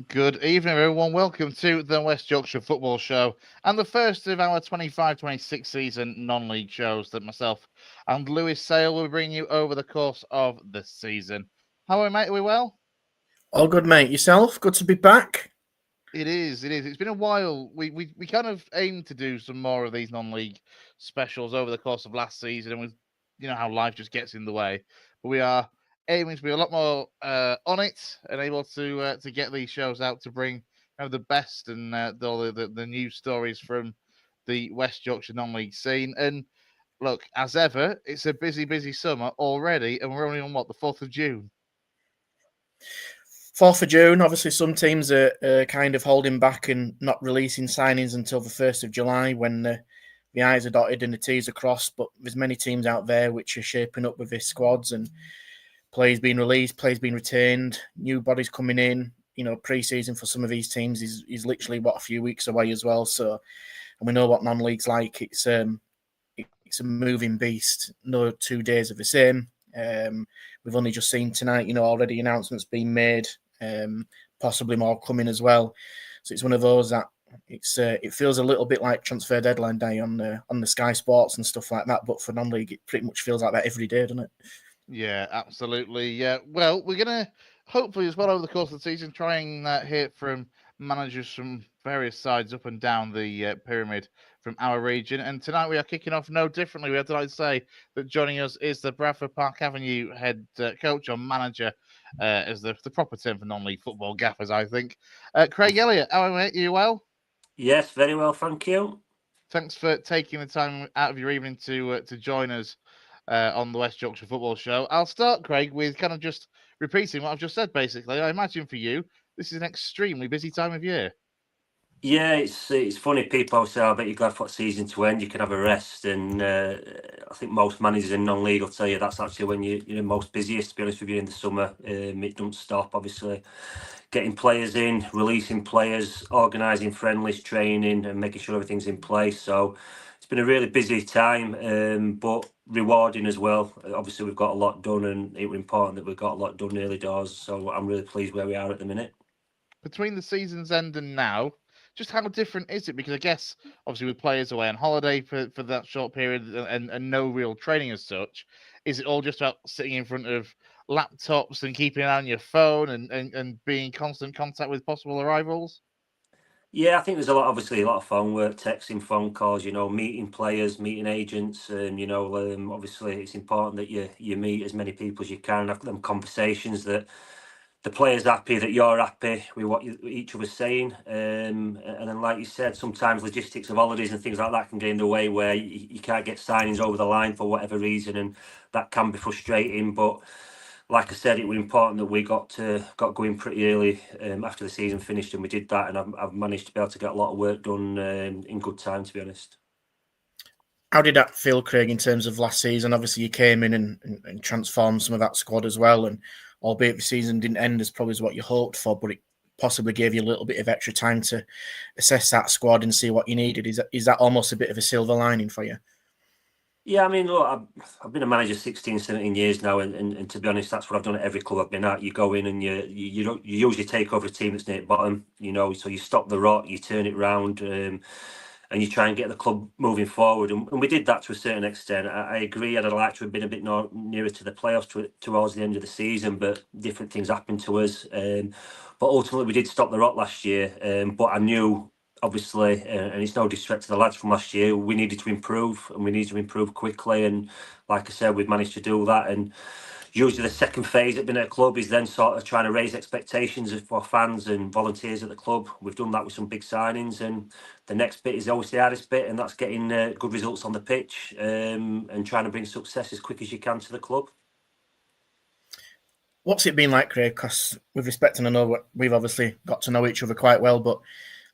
Good evening, everyone. Welcome to the West Yorkshire Football Show and the first of our 25-26 season non-league shows that myself and Lewis Sale will bring you over the course of the season. How are we, mate? Are we well? All good, mate. Yourself? Good to be back. It is. It is. It's been a while. We kind of aimed to do some more of these non-league specials over the course of last season, and you know how life just gets in the way. But we are aiming to be a lot more on it and able to get these shows out to bring the best and the news stories from the West Yorkshire non-league scene. And look, as ever, it's a busy summer already, and we're only on what, the 4th of June. 4th of June, obviously some teams are kind of holding back and not releasing signings until the 1st of July when the I's are dotted and the T's are crossed. But there's many teams out there which are shaping up with their squads and players being released, players being retained, new bodies coming in. You know, pre-season for some of these teams is literally, a few weeks away as well. So, and we know what non-league's like. It's a moving beast. No 2 days are the same. We've only just seen tonight, already announcements being made, possibly more coming as well. So it's one of those that it feels a little bit like transfer deadline day on the Sky Sports and stuff like that. But for non-league, it pretty much feels like that every day, doesn't it? Yeah, absolutely. Yeah. Well, we're gonna hopefully as well over the course of the season try and hear from managers from various sides up and down the pyramid from our region. And tonight we are kicking off no differently. We have to like to say that joining us is the Bradford Park Avenue head coach or manager, as the proper term for non-league football gaffers, I think. Craig Elliott, how are you, mate? You well? Yes, very well, thank you. Thanks for taking the time out of your evening to join us on the West Yorkshire Football Show. I'll start, Craig, with kind of just repeating what I've just said, basically. I imagine for you, this is an extremely busy time of year. Yeah, it's funny. People say, "I bet you're glad for the season to end. You can have a rest." And I think most managers in non-league will tell you that's actually when you're most busiest. To be honest with you, in the summer, it don't stop. Obviously, getting players in, releasing players, organising friendlies, training, and making sure everything's in place. So it's been a really busy time, but rewarding as well. Obviously, we've got a lot done, and it was important that we've got a lot done early doors. So I'm really pleased where we are at the minute. Between the season's end and now, just how different is it? Because I guess, obviously, with players away on holiday for that short period and no real training as such, is it all just about sitting in front of laptops and keeping an eye on your phone and being in constant contact with possible arrivals? Yeah, I think there's obviously a lot of phone work, texting, phone calls, meeting players, meeting agents, and obviously it's important that you meet as many people as you can, have them conversations that the player's happy, that you're happy with what each other's saying, and then like you said, sometimes logistics of holidays and things like that can get in the way where you can't get signings over the line for whatever reason, and that can be frustrating, but like I said, it was important that we got going pretty early after the season finished, and we did that. And I've managed to be able to get a lot of work done in good time, to be honest. How did that feel, Craig, in terms of last season? Obviously, you came in and transformed some of that squad as well, and albeit the season didn't end as probably as what you hoped for, but it possibly gave you a little bit of extra time to assess that squad and see what you needed. Is that almost a bit of a silver lining for you? Yeah, I mean, look, I've been a manager 16, 17 years now, and to be honest, that's what I've done at every club I've been at. You go in and you usually take over a team that's near the bottom, so you stop the rot, you turn it round, and you try and get the club moving forward. And we did that to a certain extent. I agree, I'd like to have been a bit nearer to the playoffs towards the end of the season, but different things happened to us. But ultimately, we did stop the rot last year, but I knew, obviously, and it's no disrespect to the lads from last year, we needed to improve, and we need to improve quickly. And like I said, we've managed to do that. And usually the second phase at being at a club is then sort of trying to raise expectations for fans and volunteers at the club. We've done that with some big signings, and the next bit is always the hardest bit, and that's getting good results on the pitch, and trying to bring success as quick as you can to the club. What's it been like, Craig? Because with respect, and I know we've obviously got to know each other quite well, but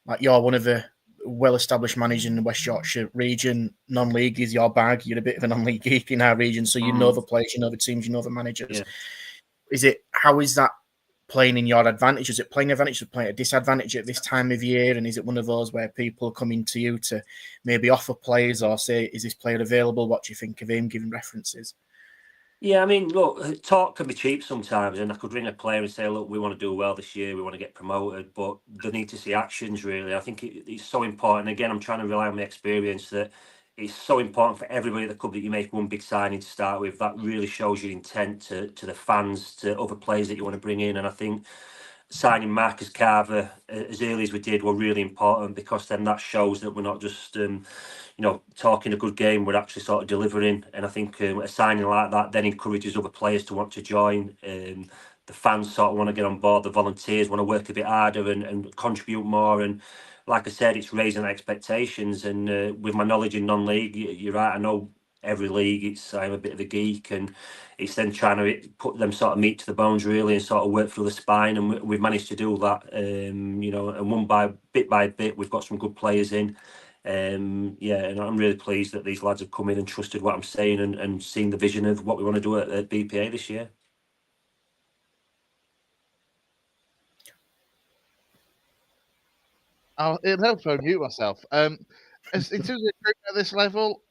like you're one of the well-established managers in the West Yorkshire region. Non-league is your bag. You're a bit of a non-league geek in our region, so you know the players, you know the teams, you know the managers. Yeah. How is that playing in your advantage? Is it playing advantage or playing a disadvantage at this time of year? And is it one of those where people are coming to you to maybe offer players or say, is this player available? What do you think of him, giving references? Yeah, I mean, look, talk can be cheap sometimes, and I could ring a player and say, "Look, we want to do well this year. We want to get promoted," but they need to see actions. Really, I think it's so important. Again, I'm trying to rely on my experience that it's so important for everybody at the club that you make one big signing to start with. That really shows your intent to the fans, to other players that you want to bring in, and I think signing Marcus Carver as early as we did were really important, because then that shows that we're not just talking a good game, we're actually sort of delivering. And I think a signing like that then encourages other players to want to join. The fans sort of want to get on board, the volunteers want to work a bit harder and contribute more. And like I said, it's raising expectations. And with my knowledge in non-league, you're right, I know every league, I'm a bit of a geek, and it's then trying to put them sort of meat to the bones really, and sort of work through the spine. And we've managed to do that, and one by bit, we've got some good players in. And I'm really pleased that these lads have come in and trusted what I'm saying, and seen the vision of what we want to do at BPA this year. It helps I mute myself. In terms of recruitment at this level,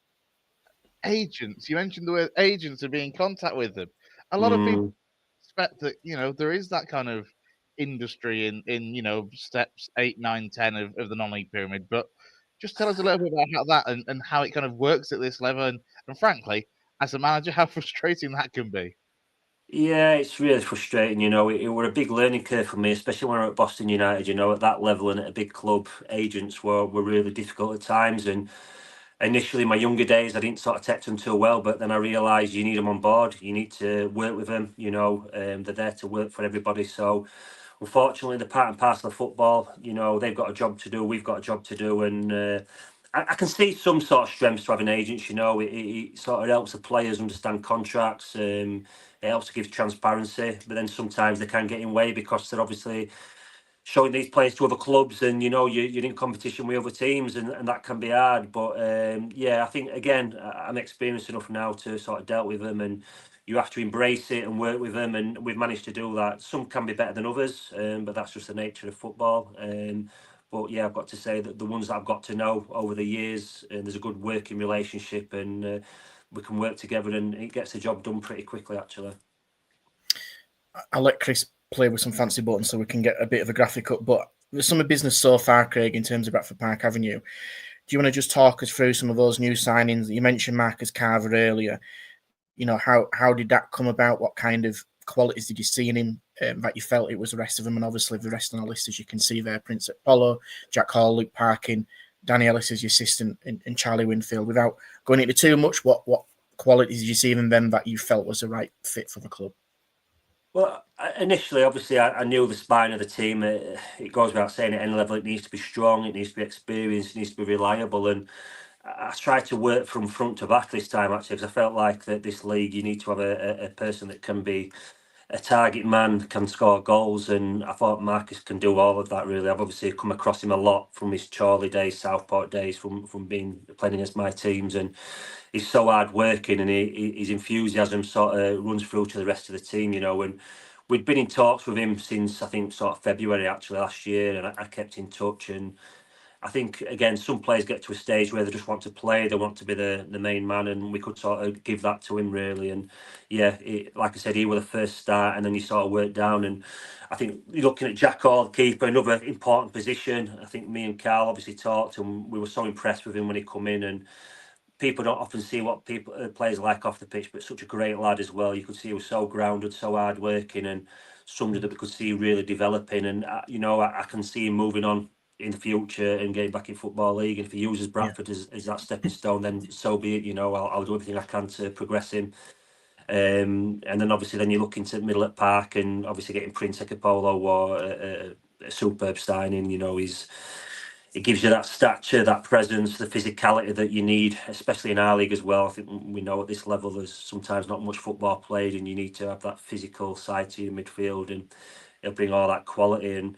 agents. You mentioned the word agents are being in contact with them. A lot of people expect that there is that kind of industry in steps 8, 9, 10 of the non-league pyramid. But just tell us a little bit about how that and how it kind of works at this level, and frankly, as a manager, how frustrating that can be. Yeah, it's really frustrating. It were a big learning curve for me, especially when I was at Boston United. At that level and at a big club, agents were really difficult at times. And initially, my younger days, I didn't sort of take them too well, but then I realised you need them on board. You need to work with them. They're there to work for everybody. So unfortunately, the part and parcel of football, they've got a job to do, we've got a job to do, and I can see some sort of strengths to having agents. It sort of helps the players understand contracts. It helps to give transparency, but then sometimes they can get in way, because they're obviously showing these players to other clubs, and you're in competition with other teams, and that can be hard. But I think again, I'm experienced enough now to sort of dealt with them, and you have to embrace it and work with them, and we've managed to do that. Some can be better than others, but that's just the nature of football. But yeah, I've got to say that the ones that I've got to know over the years, there's a good working relationship, and we can work together, and it gets the job done pretty quickly, actually. I'll let Chris play with some fancy buttons so we can get a bit of a graphic up. But there's some business so far, Craig, in terms of Bradford Park Avenue. Do you want to just talk us through some of those new signings? You mentioned Marcus Carver earlier. How did that come about? What kind of qualities did you see in him that you felt it was the rest of them? And obviously the rest on the list, as you can see there, Prince Apollo, Jack Hall, Luke Parkin, Danny Ellis as your assistant, and Charlie Winfield. Without going into too much, what qualities did you see in them that you felt was the right fit for the club? Well, initially, obviously, I knew the spine of the team. It goes without saying, at any level, it needs to be strong, it needs to be experienced, it needs to be reliable. And I tried to work from front to back this time, actually, because I felt like that this league, you need to have a person that can be a target man, can score goals. And I thought Marcus can do all of that, really. I've obviously come across him a lot from his Chorley days, Southport days, from playing against my teams. And he's so hard working, and his enthusiasm sort of runs through to the rest of the team, and we'd been in talks with him since, I think, sort of February actually last year, and I kept in touch. And I think, again, some players get to a stage where they just want to play, they want to be the main man, and we could sort of give that to him, really. And yeah, like I said, he was the first start, and then you sort of work down. And I think you're looking at Jack Hall, keeper, another important position. I think me and Carl obviously talked, and we were so impressed with him when he come in. And people don't often see what players like off the pitch, but such a great lad as well. You could see he was so grounded, so hard working, and somebody that we could see really developing. And I can see him moving on in the future and getting back in Football League. And if he uses Bradford as that stepping stone, then so be it. I'll do everything I can to progress him. And then obviously then you look into middle at Park, and obviously getting Prince Ekapolo or a superb signing. It gives you that stature, that presence, the physicality that you need, especially in our league as well. I think we know at this level there's sometimes not much football played, and you need to have that physical side to your midfield, and it'll bring all that quality. And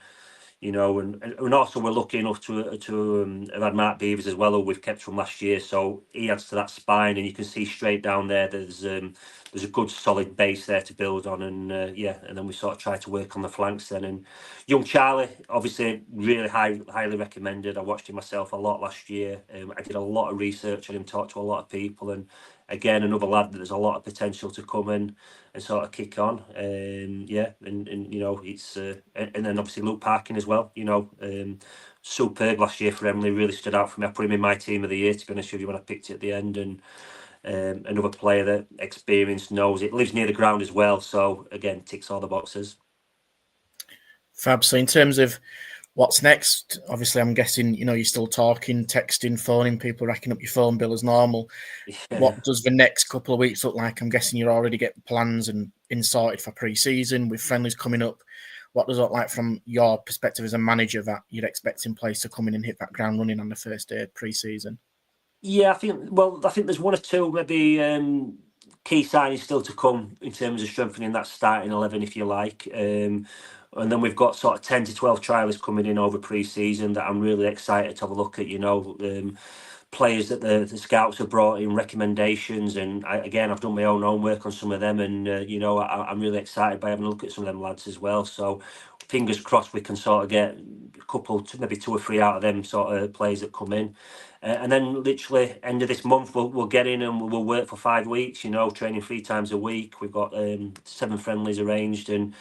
and also we're lucky enough to have had Mark Beavers as well, who we've kept from last year. So he adds to that spine, and you can see straight down there there's a good solid base there to build on. And and then we sort of try to work on the flanks then. And young Charlie, obviously, really highly recommended. I watched him myself a lot last year. I did a lot of research on him, talked to a lot of people, and again, another lad that there's a lot of potential to come and sort of kick on. Yeah, and you know, it's and then obviously Luke Parkin as well. You know, superb last year for Emily. Really stood out for me. I put him in my team of the year, to be honest with you, when I picked it at the end. And another player that experienced, knows it, lives near the ground as well. So again, ticks all the boxes. Fab. So in terms of what's next, obviously I'm guessing, you know, you're still talking, texting, phoning people, racking up your phone bill as normal. Yeah. What does the next couple of weeks look like? I'm guessing you're already getting plans and sorted for pre-season with friendlies coming up. What does it look like from your perspective as a manager that you'd expect in place to come in and hit that ground running on the first day of pre-season? Yeah, I think there's one or two maybe key signings still to come in terms of strengthening that starting 11, if you like. And then we've got sort of 10 to 12 trialists coming in over pre-season that I'm really excited to have a look at, you know. Players that the scouts have brought in, recommendations, and I've done my own homework on some of them, and you know, I'm really excited by having a look at some of them lads as well. So fingers crossed we can sort of get a couple, maybe 2 or 3 out of them sort of players that come in. And then literally end of this month we'll get in and we'll work for 5 weeks, you know, training 3 times a week. We've got 7 friendlies arranged and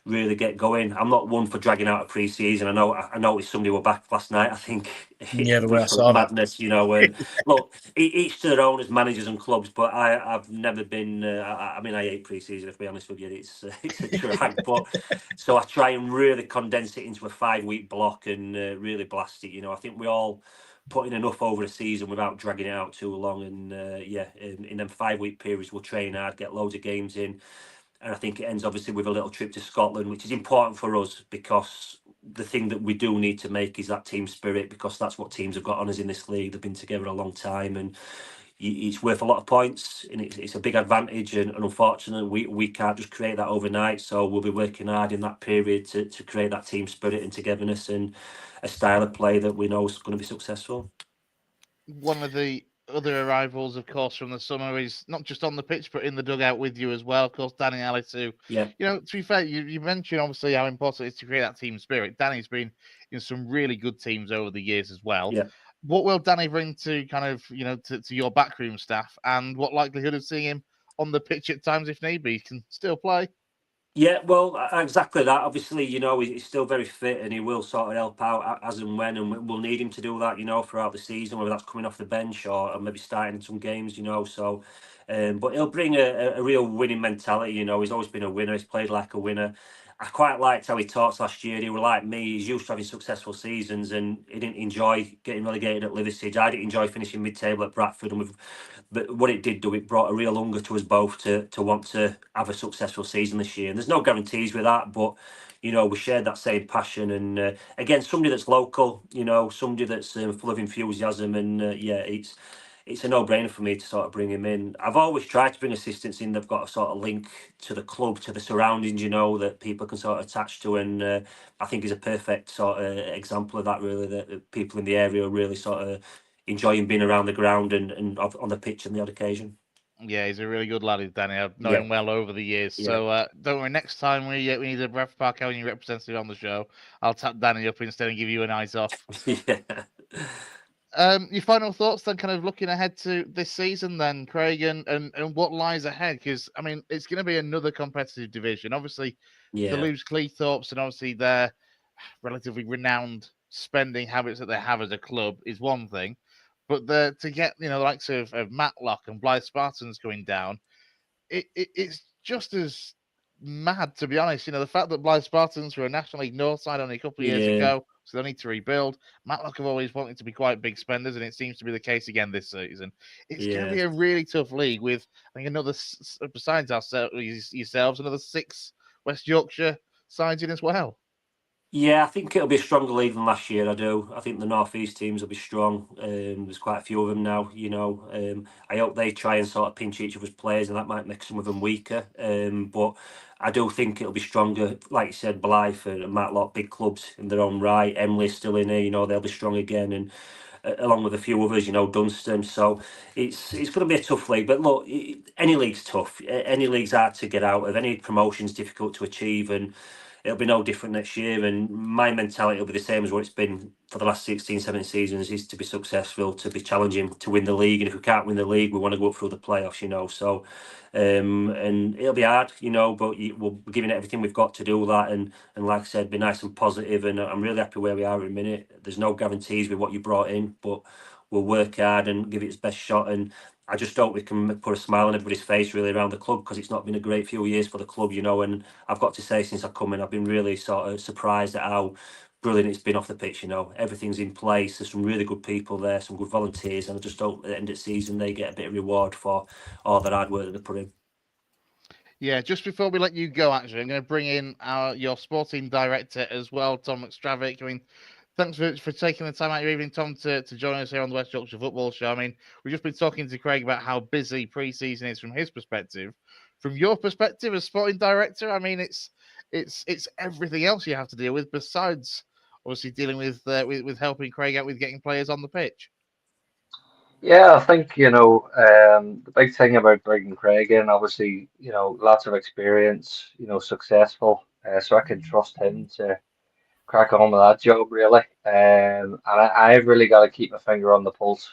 really get going. I'm not one for dragging out a pre-season. I noticed somebody were back last night, I think. Yeah, the way I Which was saw that. madness, you know. And look, each to their own as managers and clubs, but I've never been I mean, I hate pre-season, to be honest with you. It's a drag. But so I try and really condense it into a 5-week block and really blast it, you know. I think we all put in enough over a season without dragging it out too long. And in them 5-week periods we'll train hard, get loads of games in. And I think it ends obviously with a little trip to Scotland, which is important for us, because the thing that we do need to make is that team spirit, because that's what teams have got on us in this league. They've been together a long time, and it's worth a lot of points, and it's a big advantage. And unfortunately, we can't just create that overnight. So we'll be working hard in that period to create that team spirit and togetherness and a style of play that we know is going to be successful. One of the other arrivals, of course, from the summer is not just on the pitch, but in the dugout with you as well. Of course, Danny Ellis, who, Yeah. you know, to be fair, you mentioned obviously how important it is to create that team spirit. Danny's been in some really good teams over the years as well. Yeah. What will Danny bring to kind of, you know, to your backroom staff, and what likelihood of seeing him on the pitch at times if need be? He can still play. Yeah, well, exactly that. Obviously, you know, he's still very fit and he will sort of help out as and when, and we'll need him to do that, you know, throughout the season, whether that's coming off the bench or maybe starting some games, you know. So, but he'll bring a real winning mentality, you know. He's always been a winner. He's played like a winner. I quite liked how he talks last year. He was like me. He's used to having successful seasons, and he didn't enjoy getting relegated at Liversidge. I didn't enjoy finishing mid-table at Bradford, and but what it did do, it brought a real hunger to us both to want to have a successful season this year. And there's no guarantees with that, but you know, we shared that same passion. And again, somebody that's local, you know, somebody that's full of enthusiasm, and it's a no-brainer for me to sort of bring him in. I've always tried to bring assistants in that've got a sort of link to the club, to the surroundings, you know, that people can sort of attach to. And I think he's a perfect sort of example of that, really, that people in the area are really sort of enjoying being around the ground and on the pitch on the odd occasion. Yeah, he's a really good lad, Danny. I've known Yeah. him well over the years. Yeah. So don't worry, next time we need a Bradford Park Avenue representative on the show, I'll tap Danny up instead and give you a night off. Yeah. Your final thoughts then, kind of looking ahead to this season then, Craig, and what lies ahead? Because, I mean, it's going to be another competitive division. Obviously, to Yeah. lose Cleethorpes and obviously their relatively renowned spending habits that they have as a club is one thing. But to get, you know, the likes of Matlock and Blythe Spartans going down, it's just as mad, to be honest. You know, the fact that Blythe Spartans were a National League North side only a couple of years ago, so they need to rebuild. Matlock have always wanted to be quite big spenders, and it seems to be the case again this season. It's going to be a really tough league with, I think, another, besides ourselves, yourselves, another 6 West Yorkshire sides in as well. Yeah, I think it'll be a stronger league than last year. I do. I think the North East teams will be strong. There's quite a few of them now, you know. I hope they try and sort of pinch each other's players, and that might make some of them weaker. But I do think it'll be stronger. Like you said, Blythe and Matlock, big clubs in their own right. Emily's still in here, you know, they'll be strong again. And along with a few others, you know, Dunstan. So it's going to be a tough league. But look, any league's tough. Any league's hard to get out of. Any promotion's difficult to achieve. And it'll be no different next year. And my mentality will be the same as what it's been for the last 16, 17 seasons, is to be successful, to be challenging, to win the league. And if we can't win the league, we want to go up through the playoffs, you know. So, and it'll be hard, you know, but we're giving it everything we've got to do that. And like I said, be nice and positive. And I'm really happy where we are at the minute. There's no guarantees with what you brought in, but we'll work hard and give it its best shot. And I just hope we can put a smile on everybody's face really around the club, because it's not been a great few years for the club, you know. And I've got to say, since I've come in, I've been really sort of surprised at how brilliant it's been off the pitch, you know. Everything's in place. There's some really good people there, some good volunteers, and I just hope at the end of the season they get a bit of reward for all that hard work that they put in. Yeah, just before we let you go, actually, I'm going to bring in your sporting director as well, Tom McStravick. I mean, thanks for taking the time out of your evening, Tom, to join us here on the West Yorkshire Football Show. I mean, we've just been talking to Craig about how busy pre-season is from his perspective. From your perspective as sporting director, I mean, it's everything else you have to deal with besides obviously dealing with helping Craig out with getting players on the pitch. Yeah, I think, the big thing about bringing Craig in, obviously, lots of experience, successful, so I can trust him to crack on with that job, really. And I've really got to keep my finger on the pulse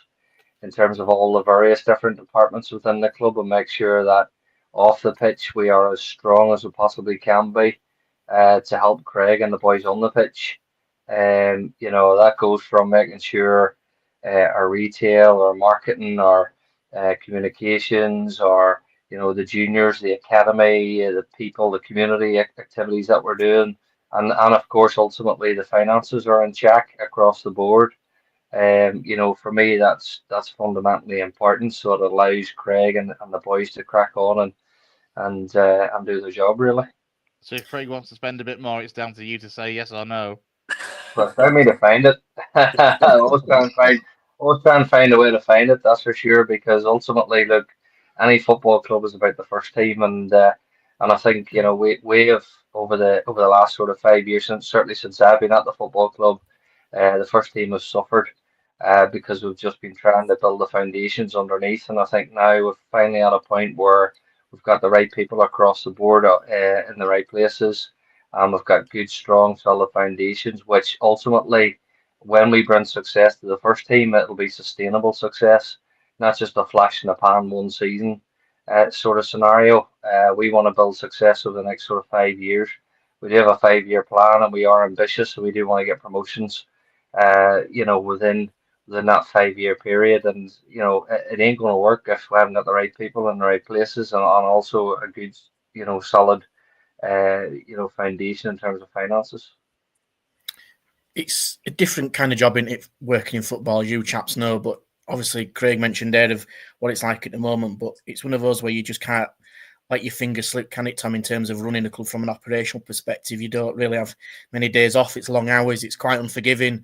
in terms of all the various different departments within the club and make sure that off the pitch we are as strong as we possibly can be to help Craig and the boys on the pitch. That goes from making sure our retail, our marketing, our communications, or the juniors, the academy, the people, the community activities that we're doing, and of course ultimately the finances are in check across the board. For me, that's fundamentally important. So it allows Craig and the boys to crack on and do the job really. So if Craig wants to spend a bit more, it's down to you to say yes or no. Well, it's time me to find it. Always try and find a way to find it. That's for sure. Because ultimately, look, any football club is about the first team, and I think we have over the last sort of 5 years, certainly since I've been at the football club, the first team has suffered because we've just been trying to build the foundations underneath, and I think now we're finally at a point where we've got the right people across the board in the right places. We've got good, strong, solid foundations, which ultimately, when we bring success to the first team, it'll be sustainable success, not just a flash in the pan one season sort of scenario. We want to build success over the next sort of 5 years. We do have a 5 year plan, and we are ambitious, so we do want to get promotions, within that 5 year period. And it ain't going to work if we haven't got the right people in the right places, and also a good, solid foundation in terms of finances. It's a different kind of job in it, working in football, as you chaps know, but obviously Craig mentioned there of what it's like at the moment, but it's one of those where you just can't let your fingers slip, can it, Tom, in terms of running a club from an operational perspective? You don't really have many days off. It's long hours. It's quite unforgiving.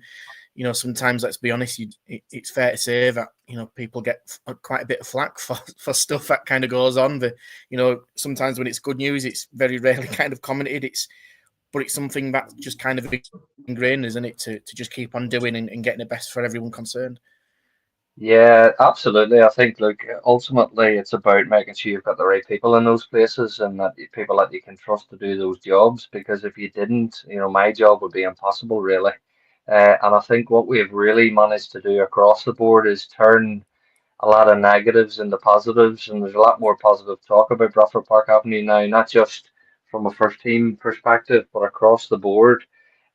Sometimes, let's be honest, it's fair to say that, people get quite a bit of flack for stuff that kind of goes on. But, sometimes when it's good news, it's very rarely kind of commented. But it's something that just kind of ingrained, isn't it, to just keep on doing and getting the best for everyone concerned. Yeah, absolutely. I think, look, ultimately it's about making sure you've got the right people in those places and that people that you can trust to do those jobs. Because if you didn't, my job would be impossible, really. And I think what we have really managed to do across the board is turn a lot of negatives into positives, and there's a lot more positive talk about Bradford Park Avenue now, not just from a first team perspective, but across the board.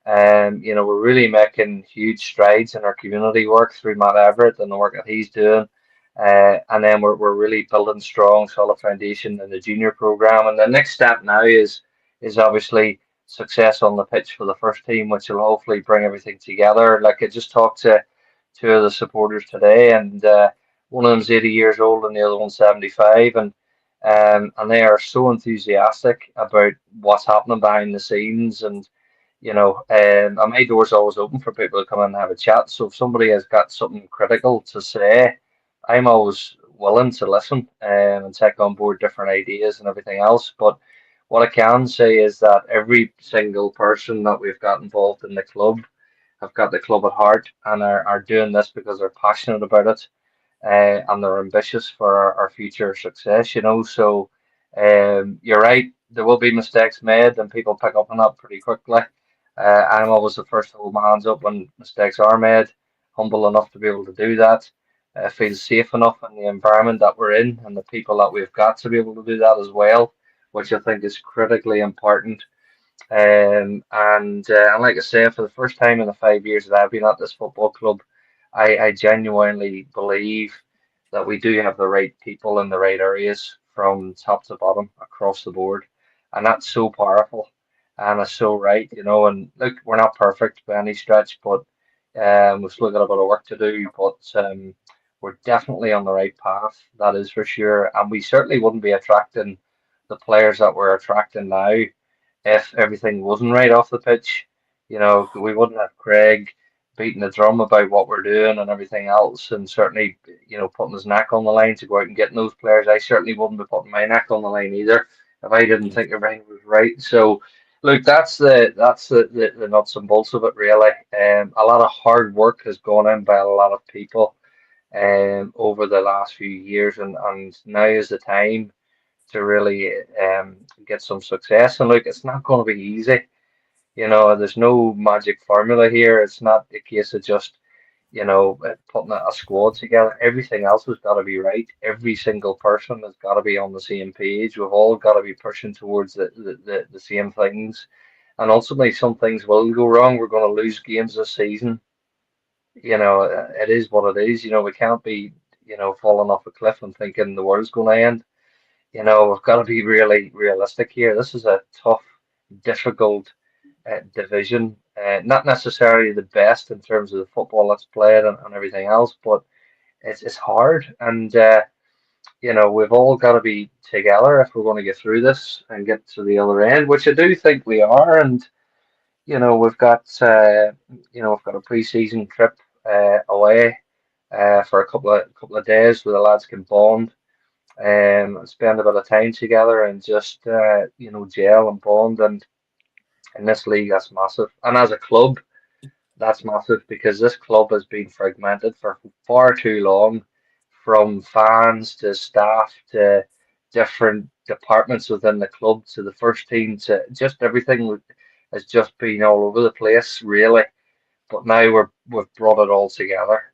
We're really making huge strides in our community work through Matt Everett and the work that he's doing. And then we're really building strong, solid foundation in the junior program. And the next step now is obviously success on the pitch for the first team, which will hopefully bring everything together. Like, I just talked to two of the supporters today, and one of them's 80 years old and the other one's 75, and they are so enthusiastic about what's happening behind the scenes. And my door's always open for people to come in and have a chat. So if somebody has got something critical to say, I'm always willing to listen and take on board different ideas and everything else. But what I can say is that every single person that we've got involved in the club have got the club at heart and are doing this because they're passionate about it, and they're ambitious for our future success. So you're right. there will be mistakes made, and people pick up on that pretty quickly. I'm always the first to hold my hands up when mistakes are made. Humble enough to be able to do that. Feel safe enough in the environment that we're in and the people that we've got to be able to do that as well, which I think is critically important. And like I say, for the first time in the 5 years that I've been at this football club, I genuinely believe that we do have the right people in the right areas from top to bottom across the board. And that's so powerful and it's so right, you know. And look, we're not perfect by any stretch, but we've still got a bit of work to do, but we're definitely on the right path, that is for sure. And we certainly wouldn't be attracting the players that we're attracting now if everything wasn't right off the pitch. You know, we wouldn't have Craig beating the drum about what we're doing and everything else, and certainly, you know, putting his neck on the line to go out and getting those players. I certainly wouldn't be putting my neck on the line either if I didn't think everything was right. So, look, that's the nuts and bolts of it, really. A lot of hard work has gone in by a lot of people over the last few years, and now is the time to really get some success. And look, it's not going to be easy. You know, there's no magic formula here. It's not a case of just, you know, putting a squad together. Everything else has got to be right. Every single person has got to be on the same page. We've all got to be pushing towards the same things. And ultimately, some things will go wrong. We're going to lose games this season. You know, it is what it is. You know, we can't be, you know, falling off a cliff and thinking the world's going to end. You know, we've got to be really realistic here. This is a tough, difficult division. Not necessarily the best in terms of the football that's played and everything else, but it's hard. And, you know, we've all got to be together if we're going to get through this and get to the other end, which I do think we are. And, you know, we've got a pre-season trip away for a couple of days where the lads can bond spend a bit of time together and just you know, gel and bond. And in this league, that's massive. And as a club, that's massive because this club has been fragmented for far too long, from fans to staff to different departments within the club to the first team to just everything has just been all over the place, really. But now we've brought it all together.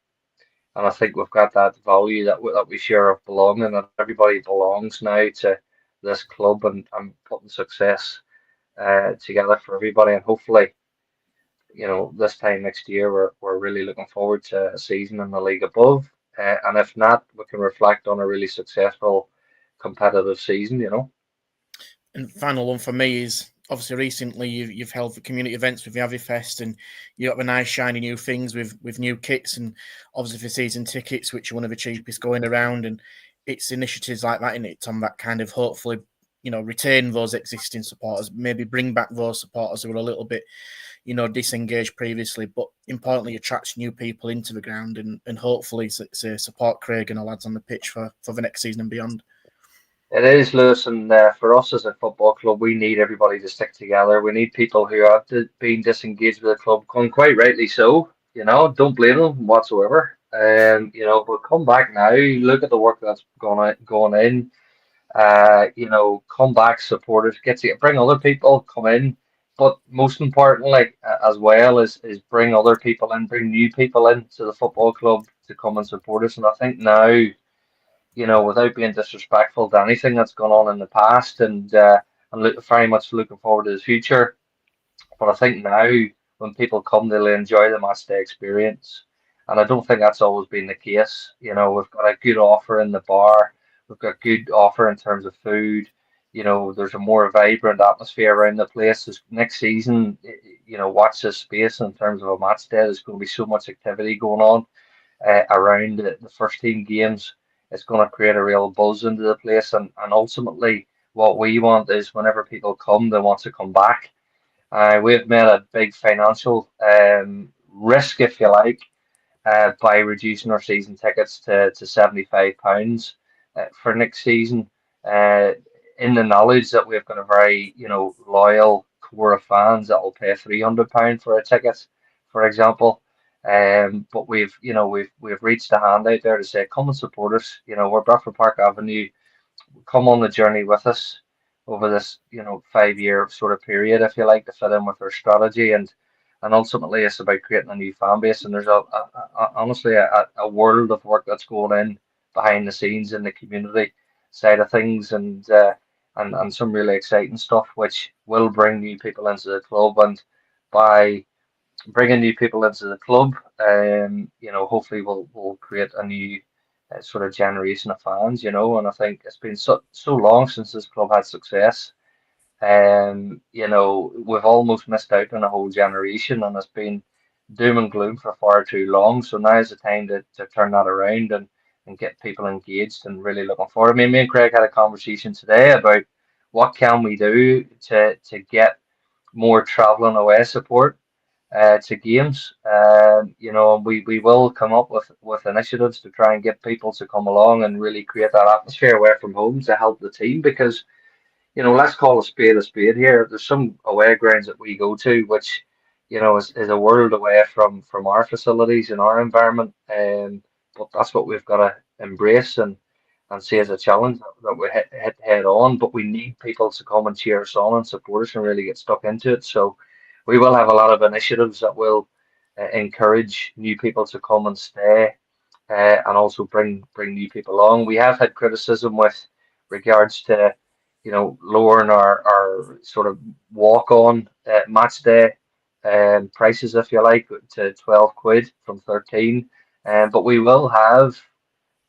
And I think we've got that value that we share of belonging, that everybody belongs now to this club, and putting success together for everybody. And hopefully, you know, this time next year, we're really looking forward to a season in the league above. And if not, we can reflect on a really successful competitive season, you know. And final one for me is obviously recently you've held the community events with the Avi Fest, and you got the nice shiny new things with new kits, and obviously for season tickets, which are one of the cheapest going around. And it's initiatives like that in it, Tom, that kind of hopefully, you know, retain those existing supporters, maybe bring back those supporters who were a little bit, you know, disengaged previously, but importantly attracts new people into the ground, and hopefully say support Craig and the lads on the pitch for the next season and beyond. It is, Lewis, and for us as a football club, we need everybody to stick together. We need people who have been disengaged with the club, and quite rightly so. You know, don't blame them whatsoever. You know, but come back now. Look at the work that's gone in. You know, come back, support us, bring other people, come in. But most importantly, as well, is bring other people in, bring new people in to the football club to come and support us. And I think now, you know, without being disrespectful to anything that's gone on in the past, and very much looking forward to the future. But I think now, when people come, they'll enjoy the match day experience, and I don't think that's always been the case. You know, we've got a good offer in the bar, we've got good offer in terms of food. You know, there's a more vibrant atmosphere around the place. Next season, you know, watch this space in terms of a match day. There's going to be so much activity going on around the first team games. It's going to create a real buzz into the place, and ultimately, what we want is whenever people come, they want to come back. We've made a big financial risk, if you like, by reducing our season tickets to £75 for next season, uh, in the knowledge that we've got a very, you know, loyal core of fans that will pay £300 for a ticket, for example. But we've reached a hand out there to say, come and support us. You know, we're Bradford Park Avenue. Come on the journey with us. over this 5-year sort of period, if you like, to fit in with their strategy, and ultimately it's about creating a new fan base. And there's honestly a world of work that's going in behind the scenes in the community side of things, and some really exciting stuff which will bring new people into the club. And by bringing new people into the club, hopefully we'll create a new sort of generation of fans, and I think it's been so long since this club had success. We've almost missed out on a whole generation, and it's been doom and gloom for far too long. So now's the time to turn that around and get people engaged and really looking forward. I mean, me and Craig had a conversation today about what can we do to get more travelling away support to games. We will come up with initiatives to try and get people to come along and really create that atmosphere away from home to help the team, because let's call a spade here. There's some away grounds that we go to, which, is a world away from our facilities and our environment. But that's what we've got to embrace and see as a challenge that we hit head on. But we need people to come and cheer us on and support us and really get stuck into it. So we will have a lot of initiatives that will encourage new people to come and stay, and also bring new people along. We have had criticism with regards to lowering our sort of walk-on match day prices, if you like, to 12 quid from 13. But we will have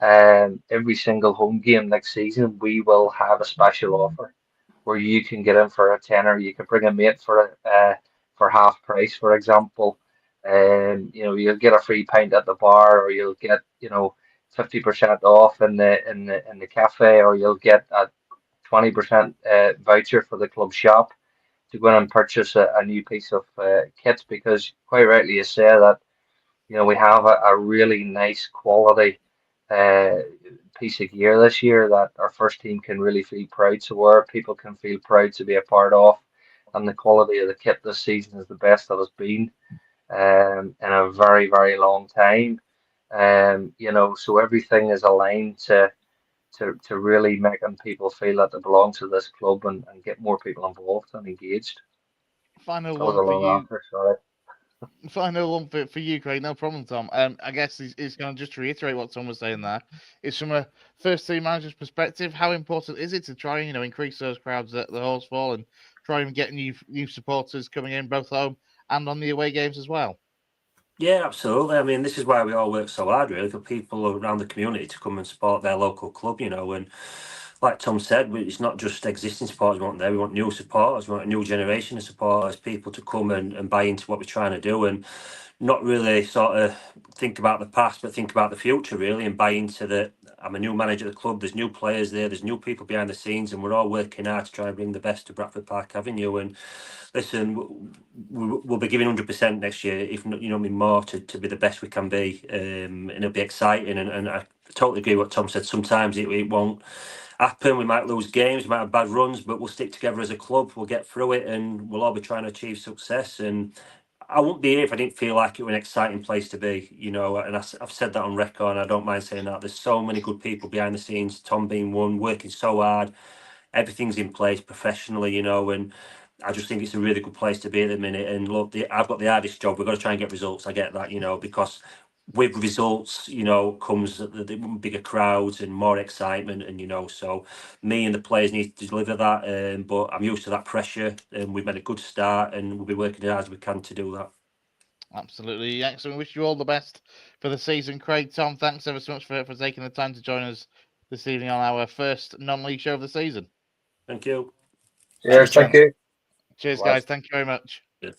every single home game next season, we will have a special offer where you can get in for a tenner. You can bring a mate for half price, for example. You'll get a free pint at the bar, or you'll get 50% off in the cafe, or you'll get a 20% voucher for the club shop to go in and purchase a new piece of kit, because quite rightly you say that we have a really nice quality uh, piece of gear this year that our first team can really feel proud to wear. People can feel proud to be a part of, and the quality of the kit this season is the best that it's been in a very, very long time. So everything is aligned to really making people feel that they belong to this club, and get more people involved and engaged. Final That was a one for long you. answer, sorry. Final one for you, Craig. No problem, Tom. I guess it's going to just reiterate what Tom was saying there. It's from a first team manager's perspective. How important is it to try and increase those crowds at the Horsefall and try and get new supporters coming in both home and on the away games as well? Yeah, absolutely. I mean, this is why we all work so hard, really, for people around the community to come and support their local club, and like Tom said, it's not just existing supporters we want there, we want new supporters, we want a new generation of supporters, people to come and buy into what we're trying to do, and not really sort of think about the past, but think about the future, really, and buy into I'm a new manager at the club, there's new players there's new people behind the scenes, and we're all working hard to try and bring the best to Bradford Park Avenue. And listen, we'll be giving 100% next year, if not, more to be the best we can be, and it'll be exciting. And I totally agree with what Tom said. Sometimes it won't happen. We might lose games, we might have bad runs, but we'll stick together as a club. We'll get through it, and we'll all be trying to achieve success. And I wouldn't be here if I didn't feel like it was an exciting place to be, and I've said that on record, and I don't mind saying that. There's so many good people behind the scenes, Tom being one, working so hard. Everything's in place professionally, and I just think it's a really good place to be at the minute. And look, I've got the hardest job. We've got to try and get results. I get that, because with results, comes the bigger crowds and more excitement. And, so me and the players need to deliver that. But I'm used to that pressure, and we've made a good start, and we'll be working as hard as we can to do that. Absolutely. Excellent. Wish you all the best for the season, Craig. Tom, thanks ever so much for taking the time to join us this evening on our first non-league show of the season. Thank you. Cheers, thank you. Cheers, Bye. guys. Thank you very much. Yes.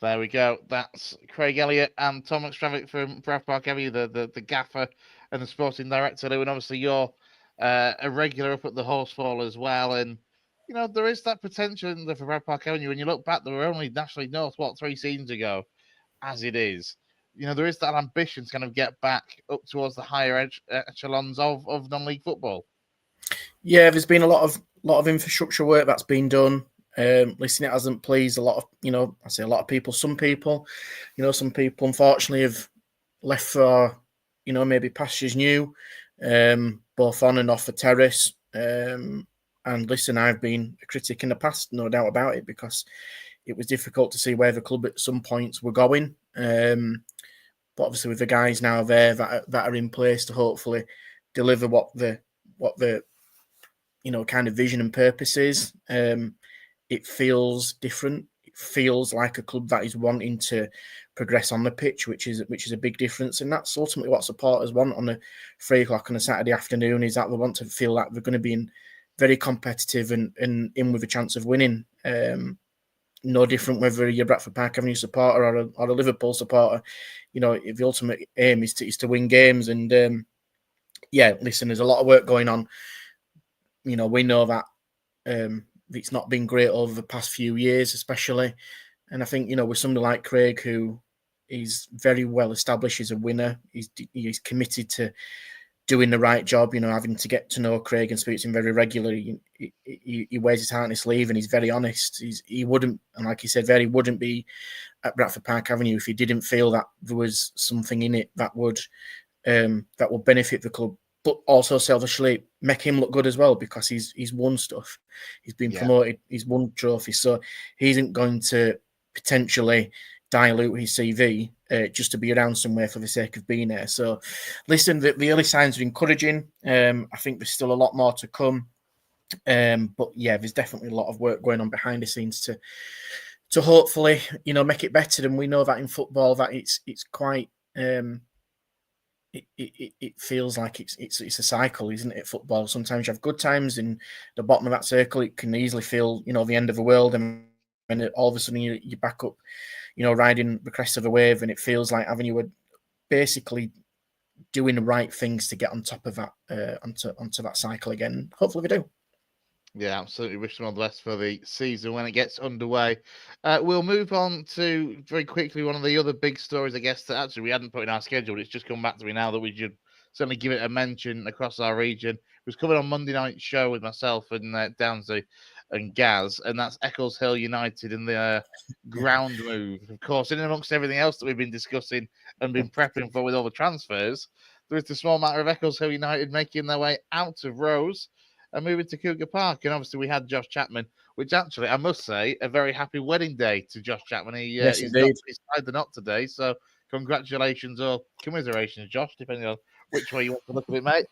There we go. That's Craig Elliott and Tom McStravick from Bradford Park Avenue, the gaffer and the sporting director. And obviously you're a regular up at the Horsefall as well. And, there is that potential in the for Bradford Park Avenue. When you look back, they were only nationally north, 3 seasons ago, as it is. There is that ambition to kind of get back up towards the higher echelons of non-league football. Yeah, there's been a lot of infrastructure work that's been done. Listen, it hasn't pleased a lot of, I say a lot of people. Some people, some people unfortunately have left for, maybe pastures new, both on and off the terrace. And And listen, I've been a critic in the past, no doubt about it, because it was difficult to see where the club at some points were going. But obviously, with the guys now there that are in place to hopefully deliver what the kind of vision and purpose is, it feels different. It feels like a club that is wanting to progress on the pitch, which is a big difference. And that's ultimately what supporters want on a 3 o'clock on a Saturday afternoon, is that they want to feel that they're going to be very competitive and in with a chance of winning. No different whether you're a Bradford Park Avenue supporter or a Liverpool supporter. The ultimate aim is to win games. And listen, there's a lot of work going on. We know that it's not been great over the past few years, especially. And I think, with somebody like Craig, who is very well established as a winner, he's committed to doing the right job, having to get to know Craig and speak to him very regularly. He wears his heart on his sleeve and he's very honest. He wouldn't, and like he said, wouldn't be at Bradford Park Avenue if he didn't feel that there was something in it that would benefit the club, but also selfishly make him look good as well, because he's won stuff. He's been promoted. He's won trophies. So he isn't going to potentially dilute his CV just to be around somewhere for the sake of being there. So listen, the early signs are encouraging. I think there's still a lot more to come. But yeah, there's definitely a lot of work going on behind the scenes to hopefully, make it better. And we know that in football that it's quite it feels like it's a cycle, isn't it? Football. Sometimes you have good times in the bottom of that circle. It can easily feel, the end of the world, and all of a sudden you're back up, riding the crest of a wave, and it feels like Avenue were basically doing the right things to get on top of that, onto that cycle again. Hopefully we do. Yeah, absolutely. Wish them all the best for the season when it gets underway. We'll move on to, very quickly, one of the other big stories, I guess, that actually we hadn't put in our schedule, but it's just come back to me now that we should certainly give it a mention across our region. It was covered on Monday night show with myself and Downsy and Gaz, and that's Eccles Hill United and the ground move. Of course, in amongst everything else that we've been discussing and been prepping for with all the transfers, there is the small matter of Eccles Hill United making their way out of Rose and moving to Cougar Park. And obviously we had Josh Chapman, which actually, I must say, a very happy wedding day to Josh Chapman. Yes, he's indeed. he's tied the knot today, so congratulations or commiserations, Josh, depending on which way you want to look at it, mate.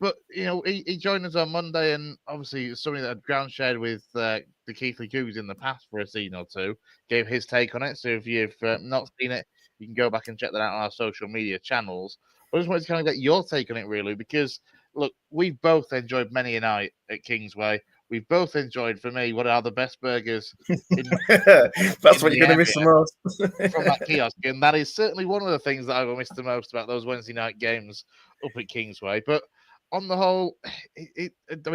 But, he joined us on Monday, and obviously it's something that had ground shared with the Keighley Cougars in the past for a season or two, gave his take on it. So if you've not seen it, you can go back and check that out on our social media channels. But I just wanted to kind of get your take on it, really, because look, we've both enjoyed many a night at Kingsway. We've both enjoyed, for me, what are the best burgers in That's what you're going to miss the most from that kiosk. And that is certainly one of the things that I will miss the most about those Wednesday night games up at Kingsway. But on the whole,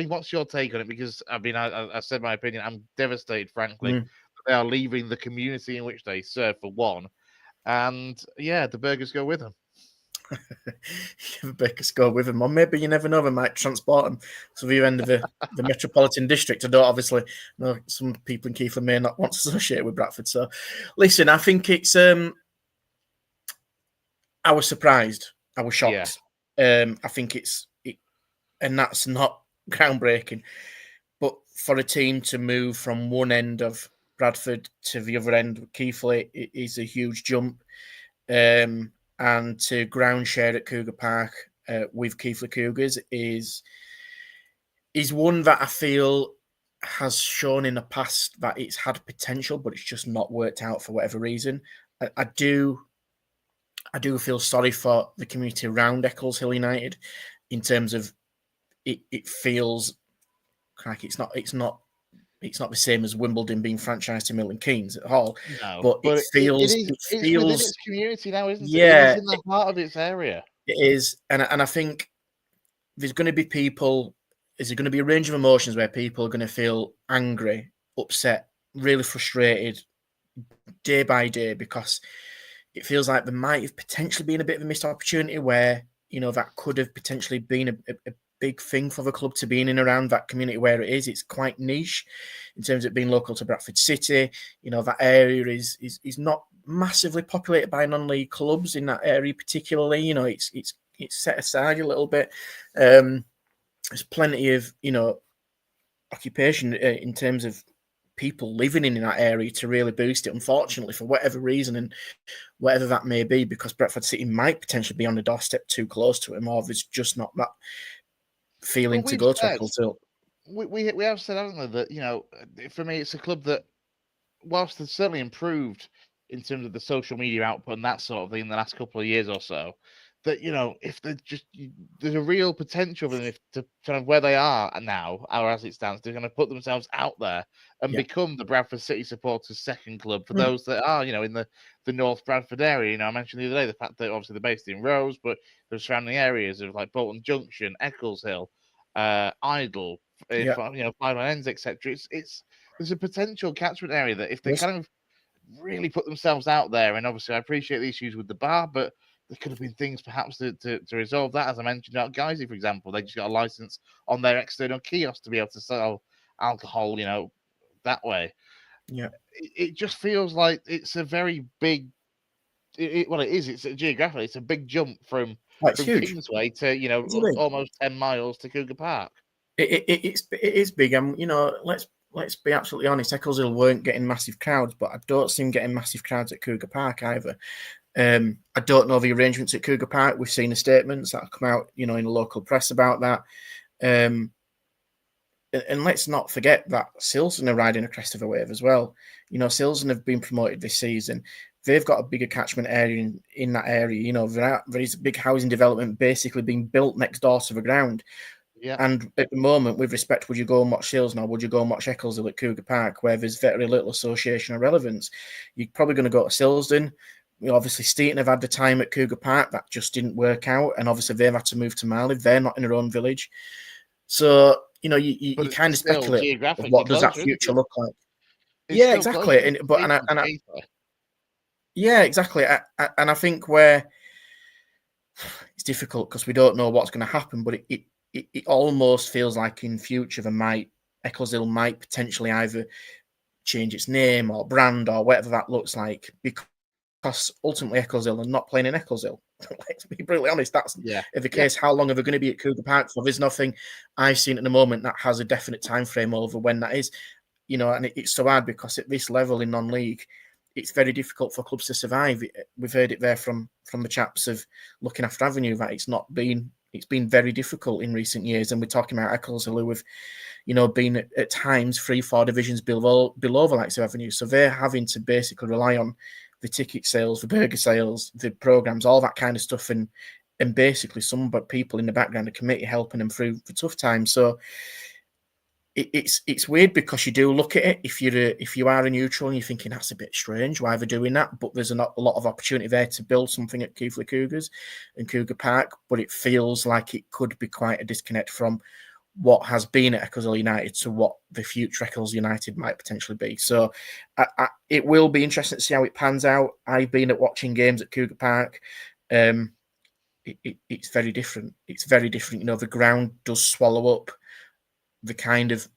what's your take on it? Because, I said my opinion. I'm devastated, frankly, that they are leaving the community in which they serve, for one. And, yeah, the burgers go with them. Bakers go with them, or maybe you never know, they might transport them to the end of the metropolitan district. I don't obviously know, some people in Keighley may not want to associate with Bradford. So listen, I think it's I was surprised, I was shocked. I think and that's not groundbreaking, but for a team to move from one end of Bradford to the other end of Keighley, it is a huge jump. And to ground share at Cougar Park with Keighley Cougars is one that I feel has shown in the past that it's had potential, but it's just not worked out for whatever reason. I do feel sorry for the community around Eccles Hill United in terms of it feels like it's not the same as Wimbledon being franchised to Milton Keynes at all. No, but it feels it's within its community now, isn't it? Yeah, it is in the heart of its area. It is, and I think there's going to be people. Is there going to be a range of emotions where people are going to feel angry, upset, really frustrated day by day, because it feels like there might have potentially been a bit of a missed opportunity where that could have potentially been a big thing for the club to be in and around that community where it is. It's quite niche in terms of being local to Bradford City. That area is not massively populated by non-league clubs in that area particularly. It's set aside a little bit. There's plenty of occupation in terms of people living in that area to really boost it. Unfortunately, for whatever reason and whatever that may be, because Bradford City might potentially be on the doorstep too close to him, or there's just not that feeling to go to Eccleshill. We have said, haven't we, that for me it's a club that, whilst it's certainly improved in terms of the social media output and that sort of thing in the last couple of years or so, that if there's a real potential for them to kind of where they are now, or as it stands, they're going to put themselves out there and become the Bradford City supporters' second club for those that are in the North Bradford area. I mentioned the other day the fact that obviously they're based in Rose, but the surrounding areas of like Bolton Junction, Eccleshill, Idle, Five Ends, etc. There's a potential catchment area that if they kind of really put themselves out there, and obviously I appreciate the issues with the bar, but there could have been things perhaps to resolve that. As I mentioned about Guisey, for example, they just got a license on their external kiosk to be able to sell alcohol, that way. Yeah, it just feels like it's a very big. Well, it is. It's geographically, it's a big jump from huge. Kingsway to almost 10 miles to Cougar Park. It is big. Let's be absolutely honest. Eccleshill weren't getting massive crowds, but I don't see them getting massive crowds at Cougar Park either. I don't know the arrangements at Cougar Park. We've seen the statements that have come out, in the local press about that. And let's not forget that Silson are riding a crest of a wave as well. Silson have been promoted this season. They've got a bigger catchment area in that area. There is a big housing development basically being built next door to the ground. Yeah. And at the moment, with respect, would you go and watch Silson or would you go and watch Eccleshill at Cougar Park, where there's very little association or relevance? You're probably going to go to Silsden. Obviously, Steeton have had the time at Cougar Park. That just didn't work out. And obviously, they've had to move to Marley. They're not in their own village. So, you kind of speculate of what does that future look like. Yeah, exactly. Yeah, exactly. And I think where it's difficult because we don't know what's going to happen, but it almost feels like in future Eccleshill might potentially either change its name or brand or whatever that looks like, because ultimately Eccleshill are not playing in Eccleshill. Let's be brutally honest, that's the case. How long are they going to be at Cougar Park for? There's nothing I've seen at the moment that has a definite time frame over when that is. And it's so hard because at this level in non-league, it's very difficult for clubs to survive. We've heard it there from the chaps of looking after Avenue that it's been very difficult in recent years, and we're talking about Eccleshill who have been at times 3-4 divisions below the likes of Avenue, so they're having to basically rely on the ticket sales, the burger sales, the programs, all that kind of stuff, and basically some people in the background of the committee helping them through the tough times. So it's weird because you do look at it if you are a neutral and you're thinking that's a bit strange, why they're doing that, but there's a lot of opportunity there to build something at Keighley Cougars and Cougar Park, but it feels like it could be quite a disconnect from what has been at Eccleshill United to what the future Eccleshill United might potentially be. So it will be interesting to see how it pans out. I've been at watching games at Cougar Park. It's very different. It's very different. The ground does swallow up the kind of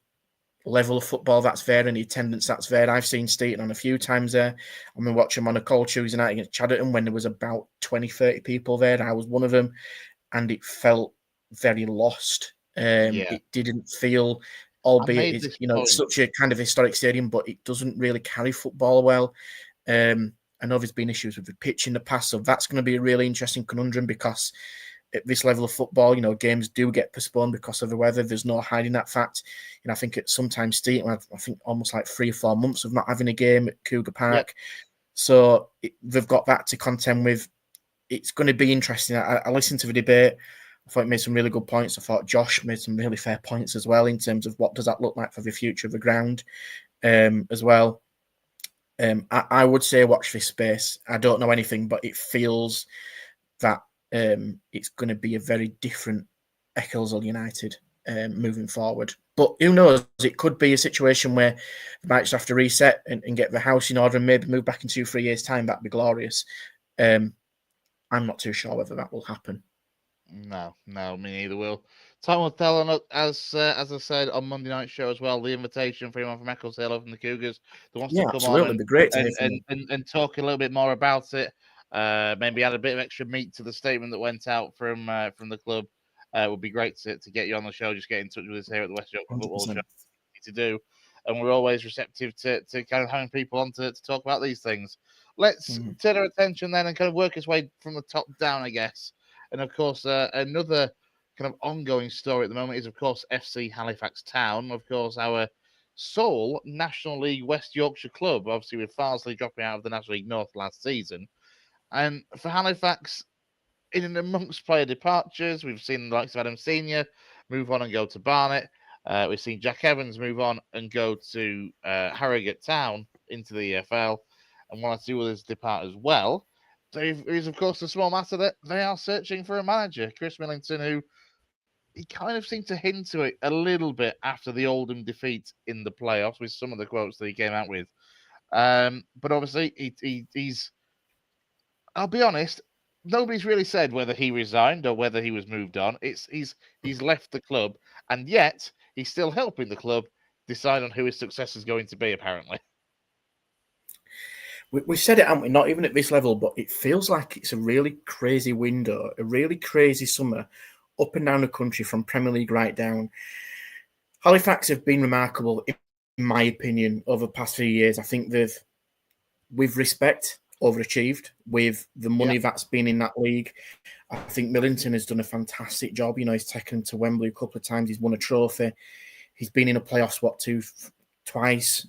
level of football that's there and the attendance that's there. I've seen Steeton on a few times there. I mean, watch them on a cold Tuesday night against Chadderton when there was about 20, 30 people there. I was one of them, and it felt very lost. It didn't feel, albeit it's such a kind of historic stadium, but it doesn't really carry football well. I know there's been issues with the pitch in the past, so that's going to be a really interesting conundrum because at this level of football, games do get postponed because of the weather. There's no hiding that fact. I think at sometimes Steeton, I think almost like 3 or 4 months of not having a game at Cougar Park. So they've got that to contend with. It's going to be interesting. I listened to the debate. I thought it made some really good points. I thought Josh made some really fair points as well in terms of what does that look like for the future of the ground as well. I would say watch this space. I don't know anything, but it feels that it's going to be a very different Eccleshill United moving forward. But who knows? It could be a situation where they might just have to reset and get the house in order and maybe move back in 2-3 years' time. That'd be glorious. I'm not too sure whether that will happen. No, me neither. Will time will tell. And as I said on Monday night show as well, the invitation for anyone from Eccleshill from the Cougars that wants to come on be great and talk a little bit more about it. Maybe add a bit of extra meat to the statement that went out from the club. Would be great to get you on the show. Just get in touch with us here at the West Yorkshire Football Show. to do, and we're always receptive to kind of having people on to talk about these things. Let's turn our attention then and kind of work its way from the top down, I guess. And of course, another kind of ongoing story at the moment is, of course, FC Halifax Town. Of course, our sole National League West Yorkshire club, obviously with Farsley dropping out of the National League North last season. And for Halifax, in and amongst player departures, we've seen the likes of Adam Senior move on and go to Barnet. We've seen Jack Evans move on and go to Harrogate Town into the EFL, and one or two others depart as well. There is, of course, the small matter that they are searching for a manager, Chris Millington, who he kind of seemed to hint to it a little bit after the Oldham defeat in the playoffs with some of the quotes that he came out with. But obviously, he's. I'll be honest. Nobody's really said whether he resigned or whether he was moved on. He's left the club, and yet he's still helping the club decide on who his successor is going to be. Apparently, we said it, haven't we? Not even at this level, but it feels like it's a really crazy window, a really crazy summer, up and down the country from Premier League right down. Halifax have been remarkable, in my opinion, over the past few years. I think they've, with respect, overachieved with the money that's been in that league. I think Millington has done a fantastic job. You know, he's taken them to Wembley a couple of times. He's won a trophy. He's been in a playoffs, twice,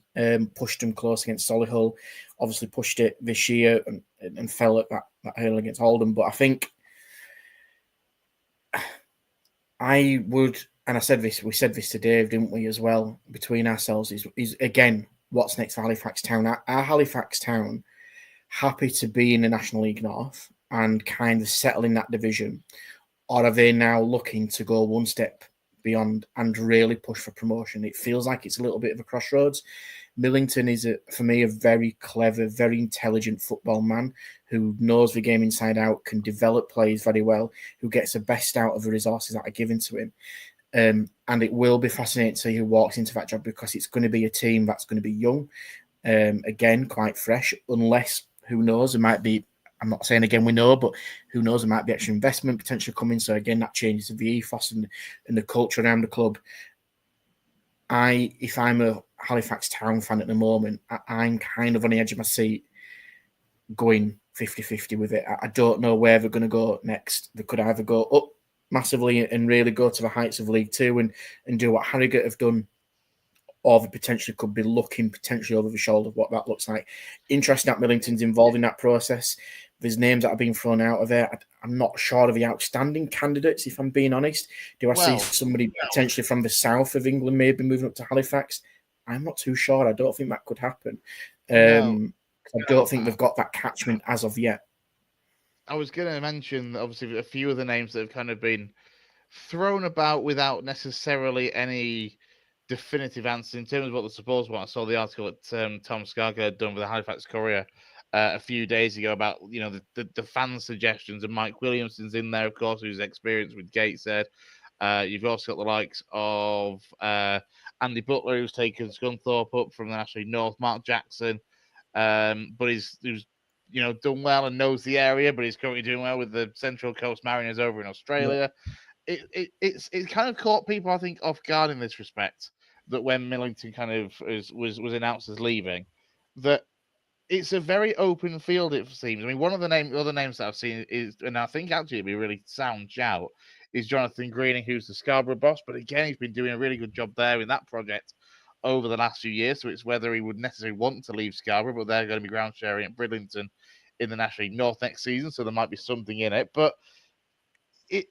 pushed them close against Solihull. Obviously pushed it this year and fell at that hurdle against Oldham. But I think I would, and I said this, we said this to Dave, didn't we, as well, between ourselves, is again, what's next for Halifax Town? Are Halifax Town happy to be in the National League North and kind of settle in that division? Or are they now looking to go one step beyond and really push for promotion? It feels like it's a little bit of a crossroads. Millington is, for me, a very clever, very intelligent football man who knows the game inside out, can develop players very well, who gets the best out of the resources that are given to him. And it will be fascinating to see who walks into that job, because it's going to be a team that's going to be young, again, quite fresh, unless, who knows, there might be, I'm not saying again we know, but who knows, there might be extra investment potentially coming. So again, that changes the ethos and the culture around the club. If I'm a Halifax Town fan at the moment, I'm kind of on the edge of my seat going 50-50 with it. I don't know where they're going to go next. They could either go up massively and really go to the heights of League Two and do what Harrogate have done, or they potentially could be looking potentially over the shoulder of what that looks like. Interesting that Millington's involved in that process. There's names that are being thrown out of there. I'm not sure of the outstanding candidates, if I'm being honest. Do I see somebody potentially from the south of England maybe moving up to Halifax? I'm not too sure. I don't think that could happen. I don't think they've got that catchment as of yet. I was going to mention, obviously, a few of the names that have kind of been thrown about without necessarily any definitive answer in terms of what the supporters want. I saw the article that Tom Scarga had done with the Halifax Courier a few days ago about, you know, the fan suggestions, and Mike Williamson's in there, of course, who's experienced with Gateshead. You've also got the likes of Andy Butler, who's taken Scunthorpe up from the National League North, Mark Jackson, but who's you know, done well and knows the area, but he's currently doing well with the Central Coast Mariners over in Australia. Yeah. It kind of caught people, I think, off guard in this respect, that when Millington kind of was announced as leaving, that it's a very open field, it seems. I mean, one of the other names that I've seen is, and I think actually it'd be a really sound shout, is Jonathan Greening, who's the Scarborough boss. But again, he's been doing a really good job there in that project over the last few years. So it's whether he would necessarily want to leave Scarborough, but they're going to be ground sharing at Bridlington in the National League North next season. So there might be something in it. But it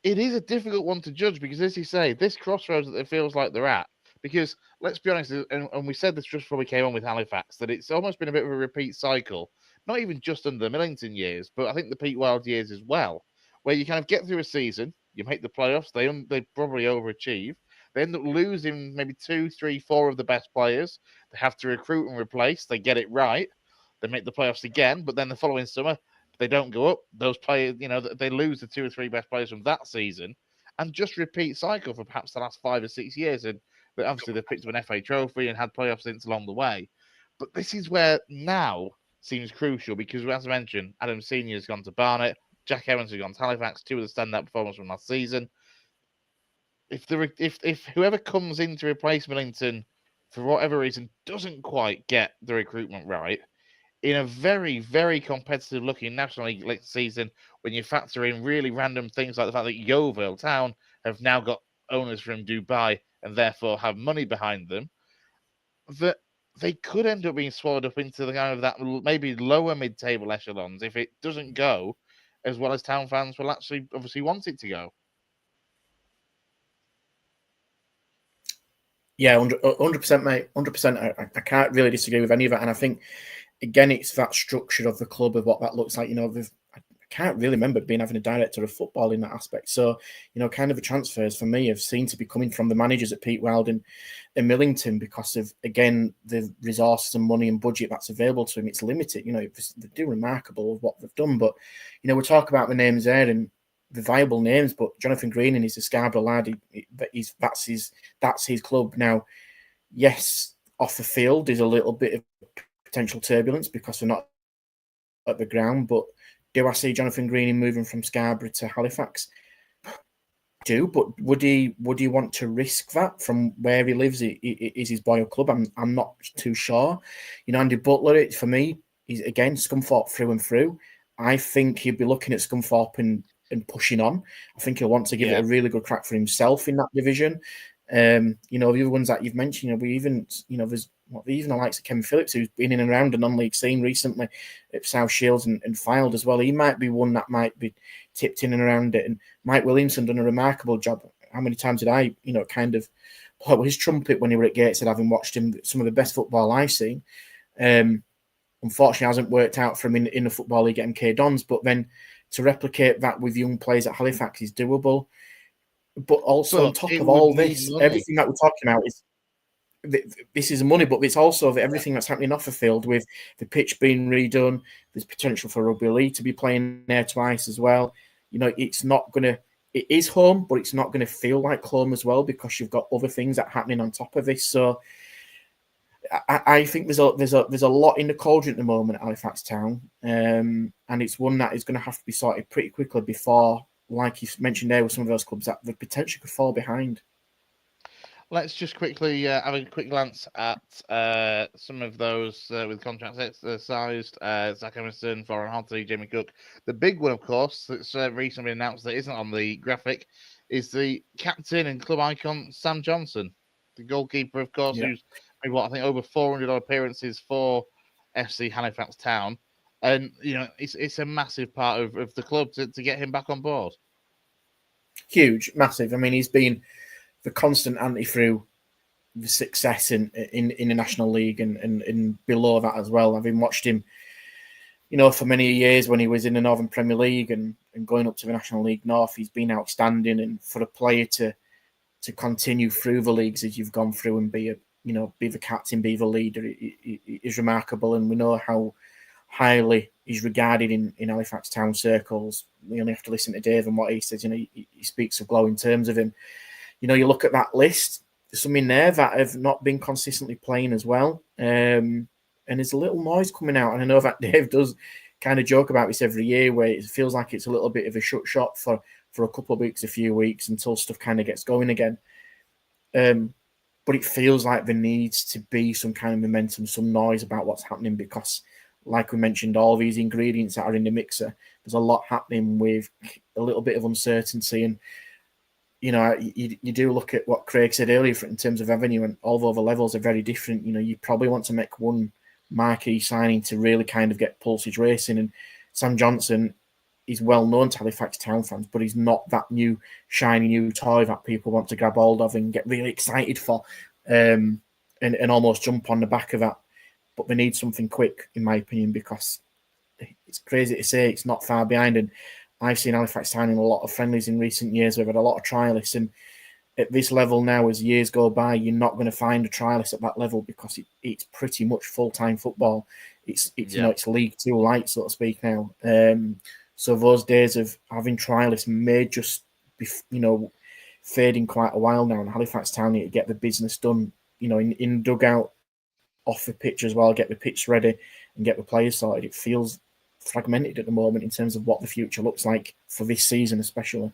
is a difficult one to judge, because, as you say, this crossroads that it feels like they're at, because let's be honest, and we said this just before we came on with Halifax, that it's almost been a bit of a repeat cycle, not even just under the Millington years, but I think the Pete Wild years as well, where you kind of get through a season, you make the playoffs, they probably overachieve, they end up losing maybe 2, 3, 4 of the best players, they have to recruit and replace, they get it right, they make the playoffs again, but then the following summer, they don't go up, those players, you know, they lose the 2 or 3 best players from that season, and just repeat cycle for perhaps the last 5 or 6 years. And but obviously they've picked up an FA trophy and had playoff stints along the way. But this is where now seems crucial, because, as I mentioned, Adam Senior has gone to Barnet, Jack Evans has gone to Halifax, 2 of the standout performers from last season. if whoever comes in to replace Millington for whatever reason doesn't quite get the recruitment right in a very, very competitive looking National League season, when you factor in really random things like the fact that Yeovil Town have now got owners from Dubai and therefore have money behind them, that they could end up being swallowed up into the kind of that maybe lower mid-table echelons if it doesn't go as well as Town fans will actually obviously want it to go. Yeah, 100%, mate. 100%. I can't really disagree with any of that. And I think, again, it's that structure of the club of what that looks like. I can't really remember having a director of football in that aspect. So, kind of the transfers for me have seemed to be coming from the managers at Pete Wild and Millington because of, again, the resources and money and budget that's available to him. It's limited. They do remarkable of what they've done. But, we talk about the names there and the viable names, but Jonathan Greening is a Scarborough lad. That's his club now. Yes, off the field, there's a little bit of potential turbulence because they're not at the ground. But do I see Jonathan Greening moving from Scarborough to Halifax? I do, but would he want to risk that from where he lives? Is his boyhood club? I'm not too sure. Andy Butler, for me, he's again Scunthorpe through and through. I think he'd be looking at Scunthorpe and pushing on. I think he'll want to give it a really good crack for himself in that division. The other ones that you've mentioned, there's even the likes of Kevin Phillips, who's been in and around the non-league scene recently at South Shields and Fylde as well. He might be one that might be tipped in and around it. And Mike Williamson done a remarkable job. How many times did I, kind of blow his trumpet when he were at Gateshead, having watched him, some of the best football I've seen. Unfortunately, hasn't worked out for him in the Football League at MK Dons, but then to replicate that with young players at Halifax is doable. But also on top of all this, everything that we're talking about is this is money, but it's also everything that's happening off the field with the pitch being redone. There's potential for rugby league to be playing there twice as well. It's not going to. It is home, but it's not going to feel like home as well because you've got other things that are happening on top of this. So I think there's a lot in the cauldron at the moment at Halifax Town, and it's one that is going to have to be sorted pretty quickly before, like you mentioned there, with some of those clubs that the potential could fall behind. Let's just quickly have a quick glance at some of those with contracts exercised. Zach Emerson, Florian Hartley, Jamie Cook. The big one, of course, that's recently been announced that isn't on the graphic is the captain and club icon, Sam Johnson, the goalkeeper, of course, who's made, I think over 400 appearances for FC Halifax Town. And, it's a massive part of the club to get him back on board. Huge, massive. I mean, he's been the constant anti through the success in the National League and below that as well. I've been watched him, for many years when he was in the Northern Premier League and going up to the National League North. He's been outstanding, and for a player to continue through the leagues as you've gone through and be the captain, be the leader, is remarkable. And we know how highly he's regarded in Halifax Town circles. We only have to listen to Dave and what he says. He speaks of glowing terms of him. You look at that list, there's some in there that have not been consistently playing as well. And there's a little noise coming out. And I know that Dave does kind of joke about this every year, where it feels like it's a little bit of a shut shop for a couple of weeks, a few weeks, until stuff kind of gets going again. But it feels like there needs to be some kind of momentum, some noise about what's happening, because, like we mentioned, all these ingredients that are in the mixer, there's a lot happening with a little bit of uncertainty. And you do look at what Craig said earlier in terms of revenue, and although the levels are very different, you probably want to make one marquee signing to really kind of get pulses racing. And Sam Johnson is well known to Halifax Town fans, but he's not that new shiny new toy that people want to grab hold of and get really excited for, and almost jump on the back of that. But they need something quick, in my opinion, because it's crazy to say it's not far behind. And I've seen Halifax Town in a lot of friendlies in recent years. We've had a lot of trialists, and at this level now, as years go by, you're not going to find a trialist at that level because it's pretty much full-time football. It's League Two light, so to speak, now. So those days of having trialists may just be, fading quite a while now. And Halifax Town need to get the business done, in dugout, off the pitch as well, get the pitch ready and get the players sorted. It feels fragmented at the moment in terms of what the future looks like for this season, especially.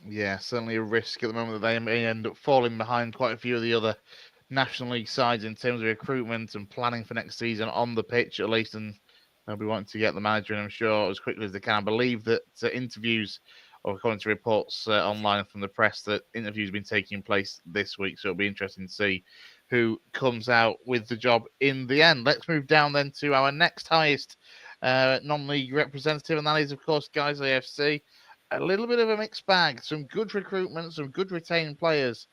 Yeah, certainly a risk at the moment that they may end up falling behind quite a few of the other National League sides in terms of recruitment and planning for next season on the pitch, at least. And they'll be wanting to get the manager in, I'm sure, as quickly as they can. I believe that interviews, or according to reports online from the press, that interviews have been taking place this week. So it'll be interesting to see who comes out with the job in the end. Let's move down then to our next highest non-league representative, and that is, of course, Guiseley FC. A little bit of a mixed bag. Some good recruitment, some good retained players,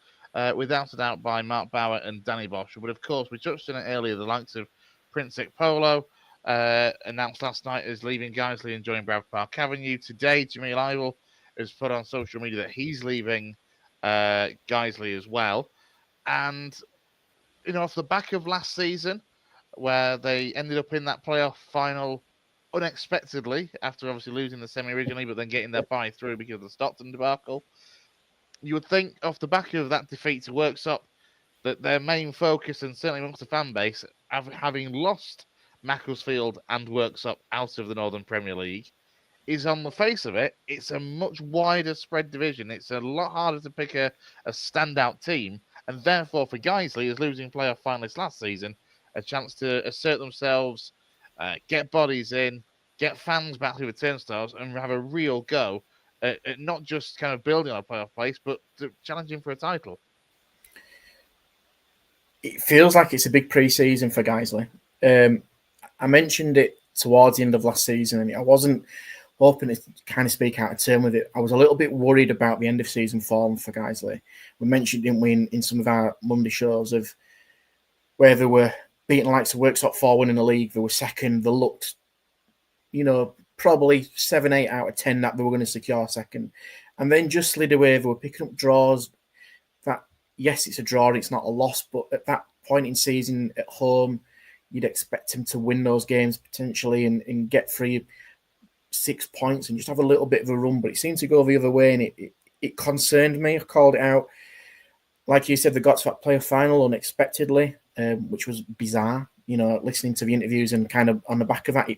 without a doubt, by Mark Bauer and Danny Bosch. But of course, we touched on it earlier, the likes of Prince Polo announced last night as leaving Guiseley and joining Brad Park Avenue. Today, Jamil Ivel has put on social media that he's leaving Guiseley as well. And, you know, off the back of last season, where they ended up in that playoff final unexpectedly, after obviously losing the semi originally, but then getting their bye through because of the Stockton debacle. You would think, off the back of that defeat to Worksop, that their main focus, and certainly amongst the fan base, having lost Macclesfield and Worksop out of the Northern Premier League, is, on the face of it, it's a much wider spread division. It's a lot harder to pick a standout team, and therefore for Guiseley, as losing playoff finalists last season, a chance to assert themselves, get bodies in, get fans back through the turnstiles, and have a real go at not just kind of building on a playoff place, but challenging for a title. It feels like it's a big pre-season for Guiseley. I mentioned it towards the end of last season, and I wasn't hoping to kind of speak out of turn with it. I was a little bit worried about the end of season form for Guiseley. We mentioned, didn't we, in some of our Monday shows, of where they were beating the likes of Worksop 4-1 in the league. They were second. They looked, you know, probably 7, 8 out of 10 that they were going to secure second. And then just slid away. They were picking up draws. That, yes, it's a draw. It's not a loss. But at that point in season at home, you'd expect them to win those games potentially and get 6 points and just have a little bit of a run. But it seemed to go the other way, and it concerned me. I called it out. Like you said, they got to that playoff final unexpectedly, which was bizarre. You know, listening to the interviews and kind of on the back of that, I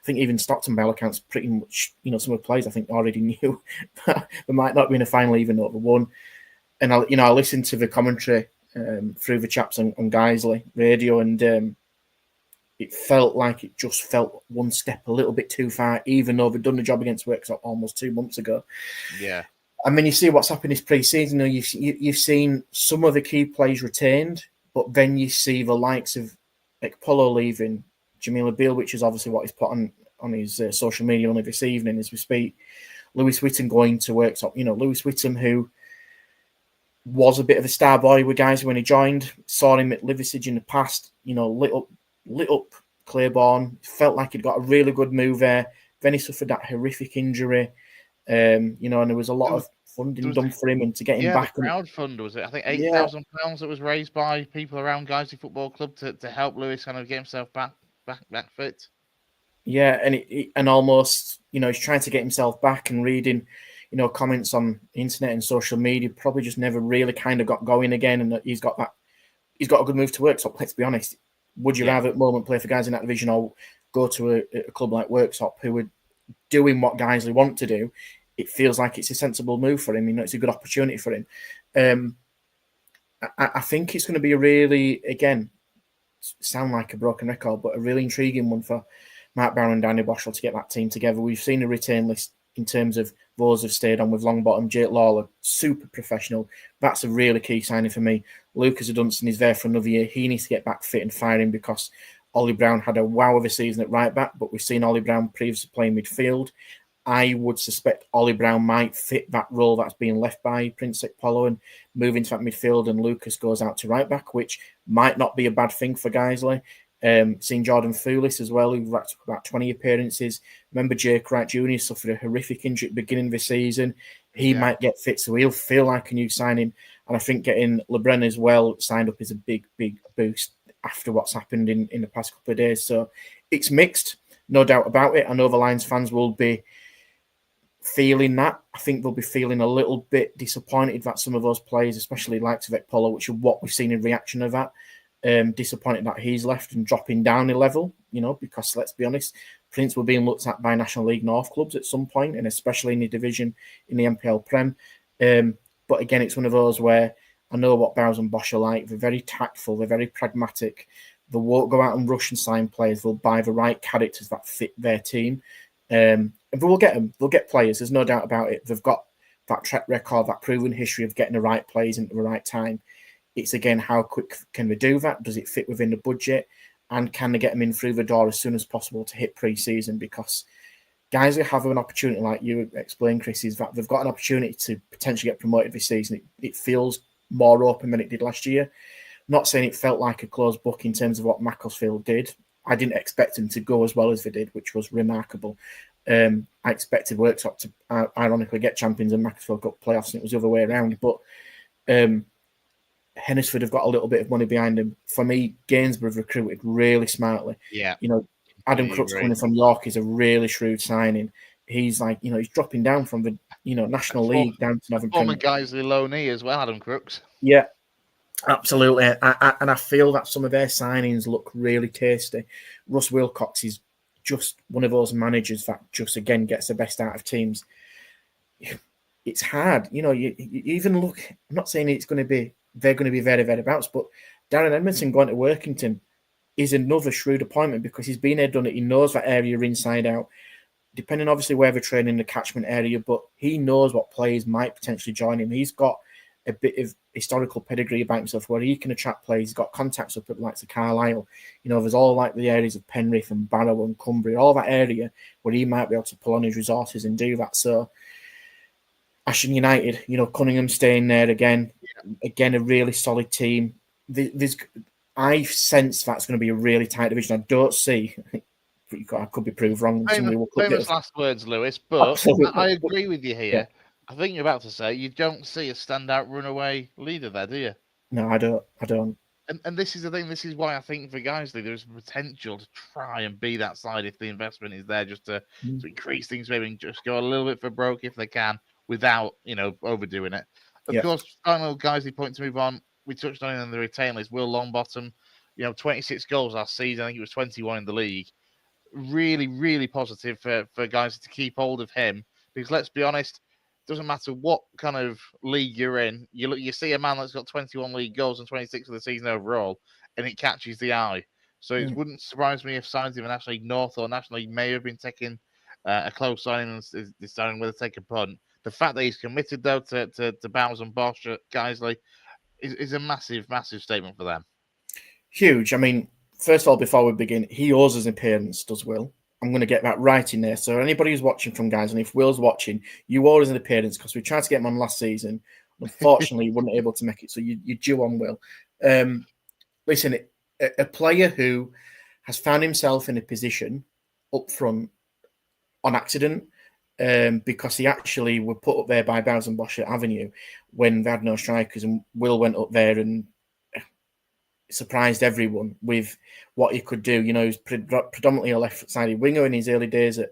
think even Stockton by all accounts pretty much, you know, some of the players I think already knew there might not be in a final even though they won. And I listened to the commentary through the chaps on Guiseley radio, and it felt like it just felt one step a little bit too far, even though they'd done the job against Worksop almost 2 months ago. Yeah. I mean, you see what's happened this pre-season. You've seen some of the key players retained, but then you see the likes of Polo leaving, Jamila Beale, which is obviously what he's put on his social media only this evening as we speak. Lewis Whittam going to Worksop. You know, Lewis Whittam, who was a bit of a star boy with Guiseley when he joined, saw him at Liversidge in the past, you know, lit up Claiborne, felt like he'd got a really good move there. Then he suffered that horrific injury, you know, and there was a lot of funding done for him and to get him back. The crowd fund, was it? I think £8,000 that was raised by people around Guiseley Football Club to help Lewis kind of get himself back fit. Yeah, and almost, you know, he's trying to get himself back, and reading, you know, comments on the internet and social media, probably just never really kind of got going again. And he's got a good move to work. So let's be honest, would you rather at the moment play for guys in that division or go to a club like Worksop who are doing what Guiseley want to do? It feels like it's a sensible move for him. You know, it's a good opportunity for him. I think it's going to be a really, again, sound like a broken record, but a really intriguing one for Mark Brown and Danny Boschel to get that team together. We've seen a return list in terms of those who've stayed on with Longbottom. Jake Lawler, super professional. That's a really key signing for me. Lucas Dunstan is there for another year. He needs to get back fit and firing because Ollie Brown had a wow of a season at right back, but we've seen Ollie Brown previously playing midfield. I would suspect Ollie Brown might fit that role that's being left by Prince Polo and move into that midfield, and Lucas goes out to right back, which might not be a bad thing for Guiseley. Seeing Jordan Foulis as well, who racked up about 20 appearances. Remember, Jake Wright Jr. suffered a horrific injury at the beginning of the season. He might get fit, so he'll feel like a new signing. And I think getting LeBren as well signed up is a big, big boost after what's happened in the past couple of days. So it's mixed, no doubt about it. I know the Lions fans will be feeling that. I think they'll be feeling a little bit disappointed that some of those players, especially like Tvek Polo, which is what we've seen in reaction of that, disappointed that he's left and dropping down a level, you know, because let's be honest, Prince were being looked at by National League North clubs at some point, and especially in the division in the MPL Prem. But again, it's one of those where I know what Bowers and Bosch are like. They're very tactful. They're very pragmatic. They won't go out and rush and sign players. They'll buy the right characters that fit their team. And they will get them. They'll get players. There's no doubt about it. They've got that track record, that proven history of getting the right players into the right time. It's again, how quick can they do that? Does it fit within the budget? And can they get them in through the door as soon as possible to hit pre-season? Because guys who have an opportunity, like you explained, Chris, is that they've got an opportunity to potentially get promoted this season. It feels more open than it did last year. Not saying it felt like a closed book in terms of what Macclesfield did. I didn't expect them to go as well as they did, which was remarkable. I expected Worksop to ironically get champions and Macclesfield got playoffs, and it was the other way around. But Hennisford have got a little bit of money behind them. For me, Gainsborough have recruited really smartly. Yeah. Adam Crooks coming from York is a really shrewd signing. He's like, he's dropping down from the, National League down to Northern Former Guiseley loanee as well, Adam Crooks. Yeah, absolutely. And I feel that some of their signings look really tasty. Russ Wilcox is just one of those managers that just, again, gets the best out of teams. It's hard. You even look, I'm not saying they're going to be very, very bouts, but Darren Edmondson going to Workington is another shrewd appointment because he's been there, done it. He knows that area inside out, depending obviously where they're training in the catchment area, but he knows what players might potentially join him. He's got a bit of historical pedigree about himself where he can attract players. He's got contacts up at the likes of Carlisle. There's all like the areas of Penrith and Barrow and Cumbria, all that area where he might be able to pull on his resources and do that. So Ashton United, Cunningham staying there again, a really solid team. I sense that's going to be a really tight division. I don't see. I could be proved wrong. Famous last words, Lewis. But absolutely. I agree with you here. Yeah. I think you're about to say you don't see a standout runaway leader there, do you? No, I don't. And this is the thing. This is why I think for Guiseley there's potential to try and be that side if the investment is there, just to increase things, maybe and just go a little bit for broke if they can, without overdoing it. Of course, final Guiseley point to move on. We touched on it in the retain list. Will Longbottom, 26 goals last season. I think it was 21 in the league. Really, really positive for guys to keep hold of him, because let's be honest, it doesn't matter what kind of league you're in. You see a man that's got 21 league goals and 26 of the season overall, and it catches the eye. So it wouldn't surprise me if signs of National League North or National League may have been taking a close signing and deciding whether to take a punt. The fact that he's committed though to Bowers and Bosch at Guiseley is a massive, massive statement for them. Huge. I mean, first of all, before we begin, he owes his appearance, does Will. I'm going to get that right in there. So anybody who's watching from Guys, and if Will's watching, you owe us an appearance because we tried to get him on last season. Unfortunately, he wasn't able to make it. So you're due on Will. Listen, a player who has found himself in a position up front on accident, because he actually were put up there by Bowers and Bosch at Avenue when they had no strikers, and Will went up there and surprised everyone with what he could do. He was predominantly a left-sided winger in his early days at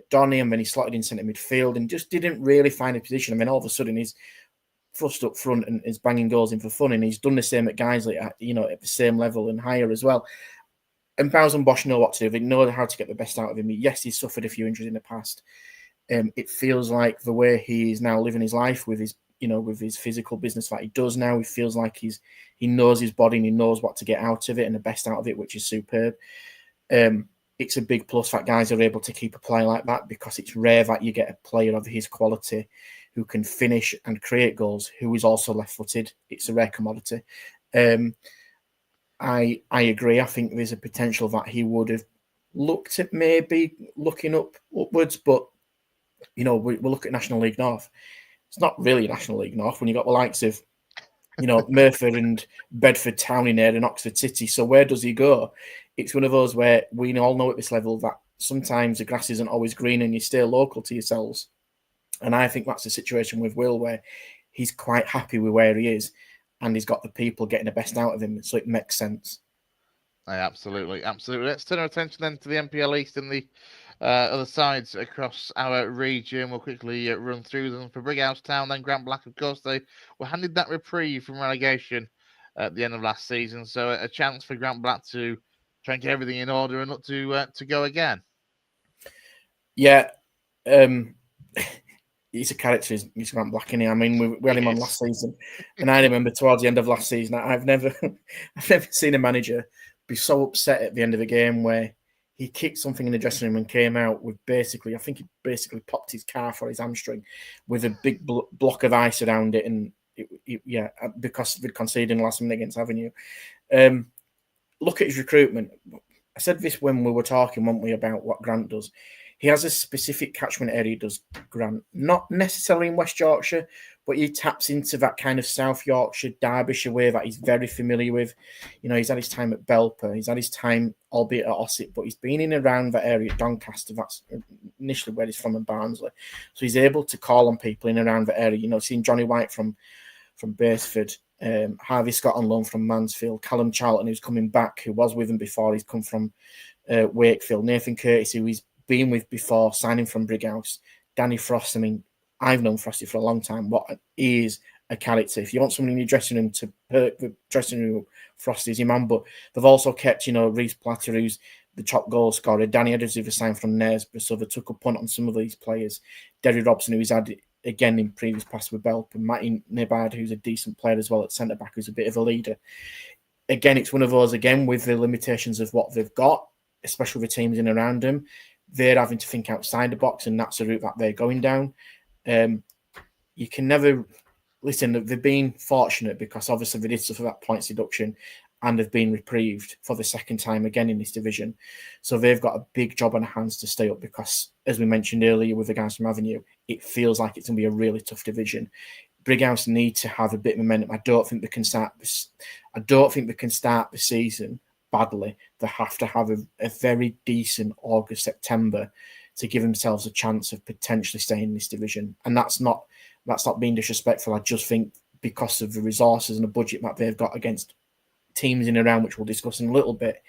Donny, and then he slotted in centre midfield and just didn't really find a position. I mean, all of a sudden he's thrust up front and is banging goals in for fun, and he's done the same at Guiseley at the same level and higher as well. And Bowers and Bosch know what to do. They know how to get the best out of him. Yes, he's suffered a few injuries in the past. It feels like the way he is now living his life with his with his physical business that he does now, he feels like he knows his body and he knows what to get out of it and the best out of it, which is superb. It's a big plus that guys are able to keep a player like that, because it's rare that you get a player of his quality who can finish and create goals, who is also left-footed. It's a rare commodity. I agree. I think there's a potential that he would have looked at maybe looking upwards, but we look at National League North. It's not really National League North when you've got the likes of, Merthyr and Bedford Town in there and Oxford City. So where does he go? It's one of those where we all know at this level that sometimes the grass isn't always green and you stay local to yourselves. And I think that's the situation with Will, where he's quite happy with where he is and he's got the people getting the best out of him. So it makes sense. Absolutely. Let's turn our attention then to the NPL East and the other sides across our region. We'll quickly run through them. For Brighouse Town, then Grant Black, of course, they were handed that reprieve from relegation at the end of last season. So a chance for Grant Black to try and get everything in order and look to go again. Yeah. he's a character. He's Grant Black, isn't he? I mean, we had him on Yes. last season, and I remember towards the end of last season, I've never seen a manager be so upset at the end of a game where he kicked something in the dressing room and came out with basically, I think he basically popped his calf or his hamstring with a big block of ice around it, and because we'd conceded in the last minute against Avenue. Look at his recruitment. I said this when we were talking, weren't we, about what Grant does. He has a specific catchment area, does Grant. Not necessarily in West Yorkshire, but he taps into that kind of South Yorkshire, Derbyshire way that he's very familiar with. You know, he's had his time at Belper. He's had his time, albeit at Ossett, but he's been in and around that area, Doncaster. That's initially where he's from, in Barnsley. So he's able to call on people in and around that area. You know, seeing Johnny White from Beresford, Harvey Scott on loan from Mansfield, Callum Charlton, who's coming back, who was with him before, he's come from Wakefield, Nathan Curtis, who he's been with before, signing from Brighouse, Danny Frost. I mean, I've known Frosty for a long time. What he is a character. If you want someone in your dressing room to perk the dressing room, Frosty's your man. But they've also kept, you know, Reece Platter, who's the top goal scorer, Danny Edwards, who was signed from Knaresborough, so they took a punt on some of these players. Derry Robson, who he's had again in previous past with Belp, and Matty Nibard, who's a decent player as well at centre back, who's a bit of a leader. Again, it's one of those, again, with the limitations of what they've got, especially the teams in and around them, they're having to think outside the box, and that's the route that they're going down. You can never listen. They've been fortunate because obviously they did suffer that points deduction, and they've been reprieved for the second time again in this division. So they've got a big job on their hands to stay up because, as we mentioned earlier with the guys from Avenue, it feels like it's going to be a really tough division. Brighouse need to have a bit of momentum. I don't think they can start the season badly. They have to have a very decent August, September to give themselves a chance of potentially staying in this division. And that's not being disrespectful. I just think because of the resources and the budget that they've got against teams in and around, which we'll discuss in a little bit,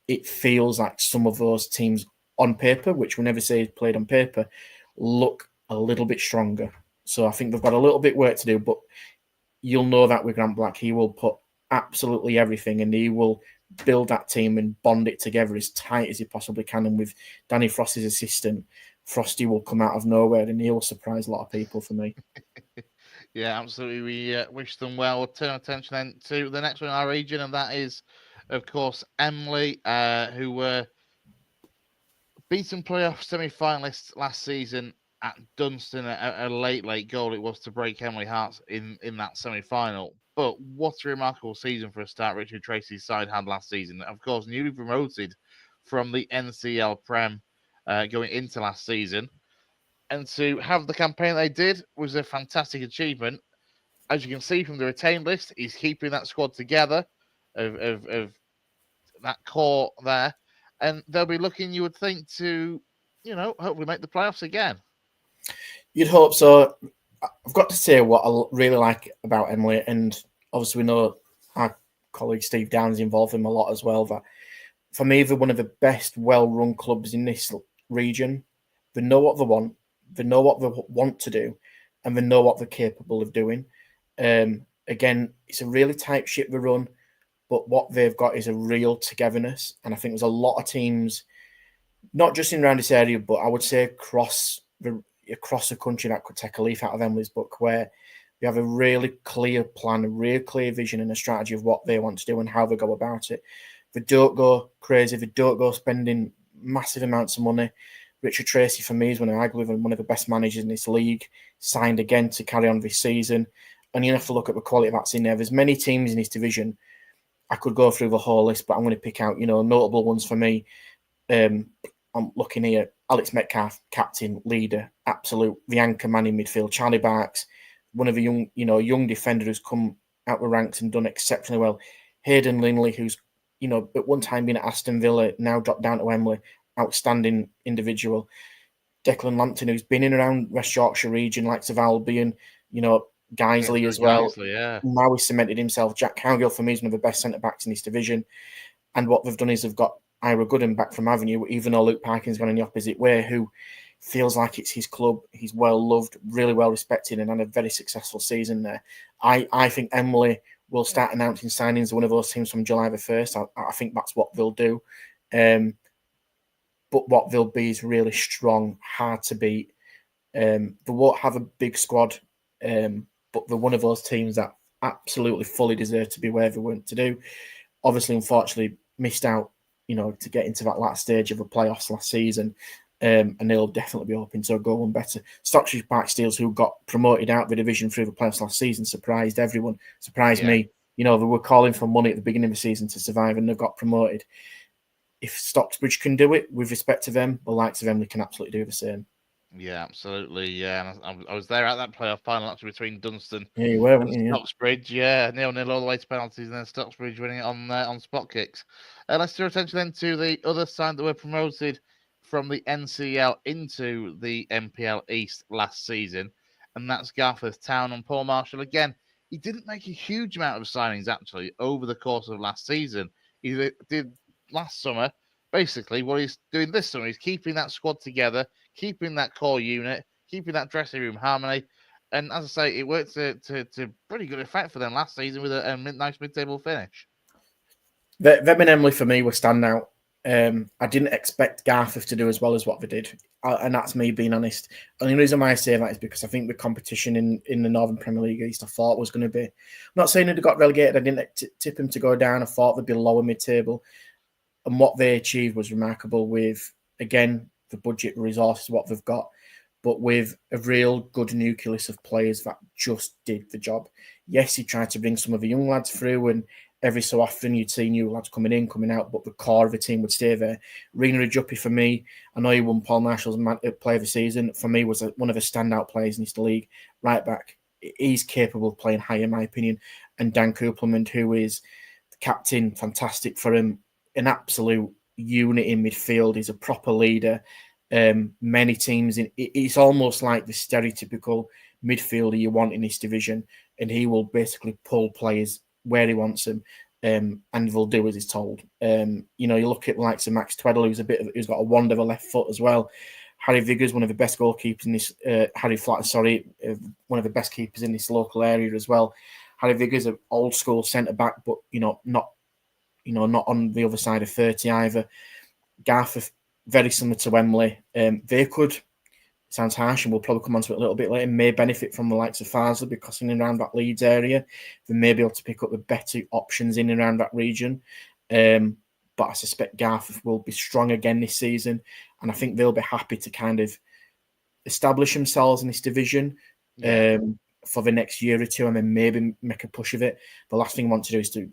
it feels like some of those teams on paper, which we never say is played on paper, look a little bit stronger. So I think they've got a little bit work to do, but you'll know that with Grant Black, he will put absolutely everything, and he will build that team and bond it together as tight as he possibly can. And with Danny Frost's assistant, Frosty will come out of nowhere and he'll surprise a lot of people for me. Yeah, absolutely. We wish them well. We'll turn our attention then to the next one in our region, and that is, of course, Emley, who were beaten playoff semi-finalists last season at Dunstan. A late goal it was to break Emley Hearts in that semi-final. But what a remarkable season for a start Richard Tracy's side had last season. Of course, newly promoted from the NCL Prem going into last season. And to have the campaign they did was a fantastic achievement. As you can see from the retained list, he's keeping that squad together of that core there. And they'll be looking, you would think, to, you know, hopefully make the playoffs again. You'd hope so. I've got to say what I really like about Emley, and obviously we know our colleague Steve Downs involved in a lot as well, that for me, they're one of the best well-run clubs in this region. They know what they want, they know what they want to do, and they know what they're capable of doing. Again, it's a really tight ship they run, but what they've got is a real togetherness. And I think there's a lot of teams, not just in around this area, but I would say across the country that could take a leaf out of Emley's book, where they have a really clear plan, a real clear vision and a strategy of what they want to do and how they go about it. They don't go crazy, they don't go spending massive amounts of money. Richard Tracy, for me, is one of the best managers in this league, signed again to carry on this season. And you have to look at the quality that's in there. There's many teams in this division. I could go through the whole list, but I'm going to pick out, notable ones for me. I'm looking here. Alex Metcalf, captain, leader, absolute, the anchor man in midfield. Charlie Barks, one of the young defender who's come out the ranks and done exceptionally well. Hayden Linley, who's, at one time been at Aston Villa, now dropped down to Emley, outstanding individual. Declan Lampton, who's been in around West Yorkshire region, likes of Albion, Guiseley as well. Guiseley, yeah. Now he's cemented himself. Jack Cowgill, for me, is one of the best centre-backs in this division. And what they've done is they've got Ira Gooden back from Avenue, even though Luke Parkin's gone in the opposite way, who feels like it's his club. He's well-loved, really well-respected, and had a very successful season there. I think Emley will start announcing signings of one of those teams from July the 1st. I think that's what they'll do. But what they'll be is really strong, hard to beat, They won't have a big squad, but they're one of those teams that absolutely fully deserve to be where they went to do. Obviously, unfortunately, missed out, to get into that last stage of the playoffs last season. And they'll definitely be hoping to go one better. Stockbridge Park Steels, who got promoted out of the division through the playoffs last season, surprised everyone, surprised me. They were calling for money at the beginning of the season to survive, and they've got promoted. If Stockbridge can do it with respect to them, the likes of them, they can absolutely do the same. Yeah, absolutely. Yeah, and I was there at that playoff final actually between Dunstan and Stockbridge. Yeah, 0-0 all the way to penalties, and then Stockbridge winning it on spot kicks. Let's turn attention then to the other side that were promoted from the NCL into the MPL East last season, and that's Garforth Town. And Paul Marshall again. He didn't make a huge amount of signings actually over the course of last season. He did last summer. Basically, what he's doing this summer, he's keeping that squad together, keeping that core unit, keeping that dressing room harmony. And as I say, it worked to pretty good effect for them last season with a nice mid-table finish. Them and Emily for me were standout. I didn't expect Garforth to do as well as what they did, and that's me being honest. And the reason why I say that is because I think the competition in the Northern Premier League East I thought was going to be. I'm not saying they got relegated. I didn't tip them to go down. I thought they'd be lower mid-table, and what they achieved was remarkable. With again the budget resources, what they've got, but with a real good nucleus of players that just did the job. Yes, he tried to bring some of the young lads through, and every so often you'd see new lads coming in, coming out, but the core of the team would stay there. Rena Rajupi, for me, I know he won Paul Marshall's Player of the Season. For me, was one of the standout players in this league. Right back, he's capable of playing high, in my opinion. And Dan Couplement, who is the captain, fantastic for him. An absolute unit in midfield. He's a proper leader. Many teams, it's almost like the stereotypical midfielder you want in this division, and he will basically pull players where he wants them, and they'll do as he's told. You look at the likes of Max Tweddle, who's got a wand of a left foot as well. Harry Viggers, one of the best goalkeepers in this. Harry Flatter, one of the best keepers in this local area as well. Harry Viggers, an old school centre back, but not on the other side of 30 either. Garforth, very similar to Wembley. They could, sounds harsh, and we'll probably come on to it a little bit later, may benefit from the likes of Farsley because in and around that Leeds area, they may be able to pick up the better options in and around that region. But I suspect Garforth will be strong again this season, and I think they'll be happy to kind of establish themselves in this division for the next year or two, and then maybe make a push of it. The last thing I want to do is to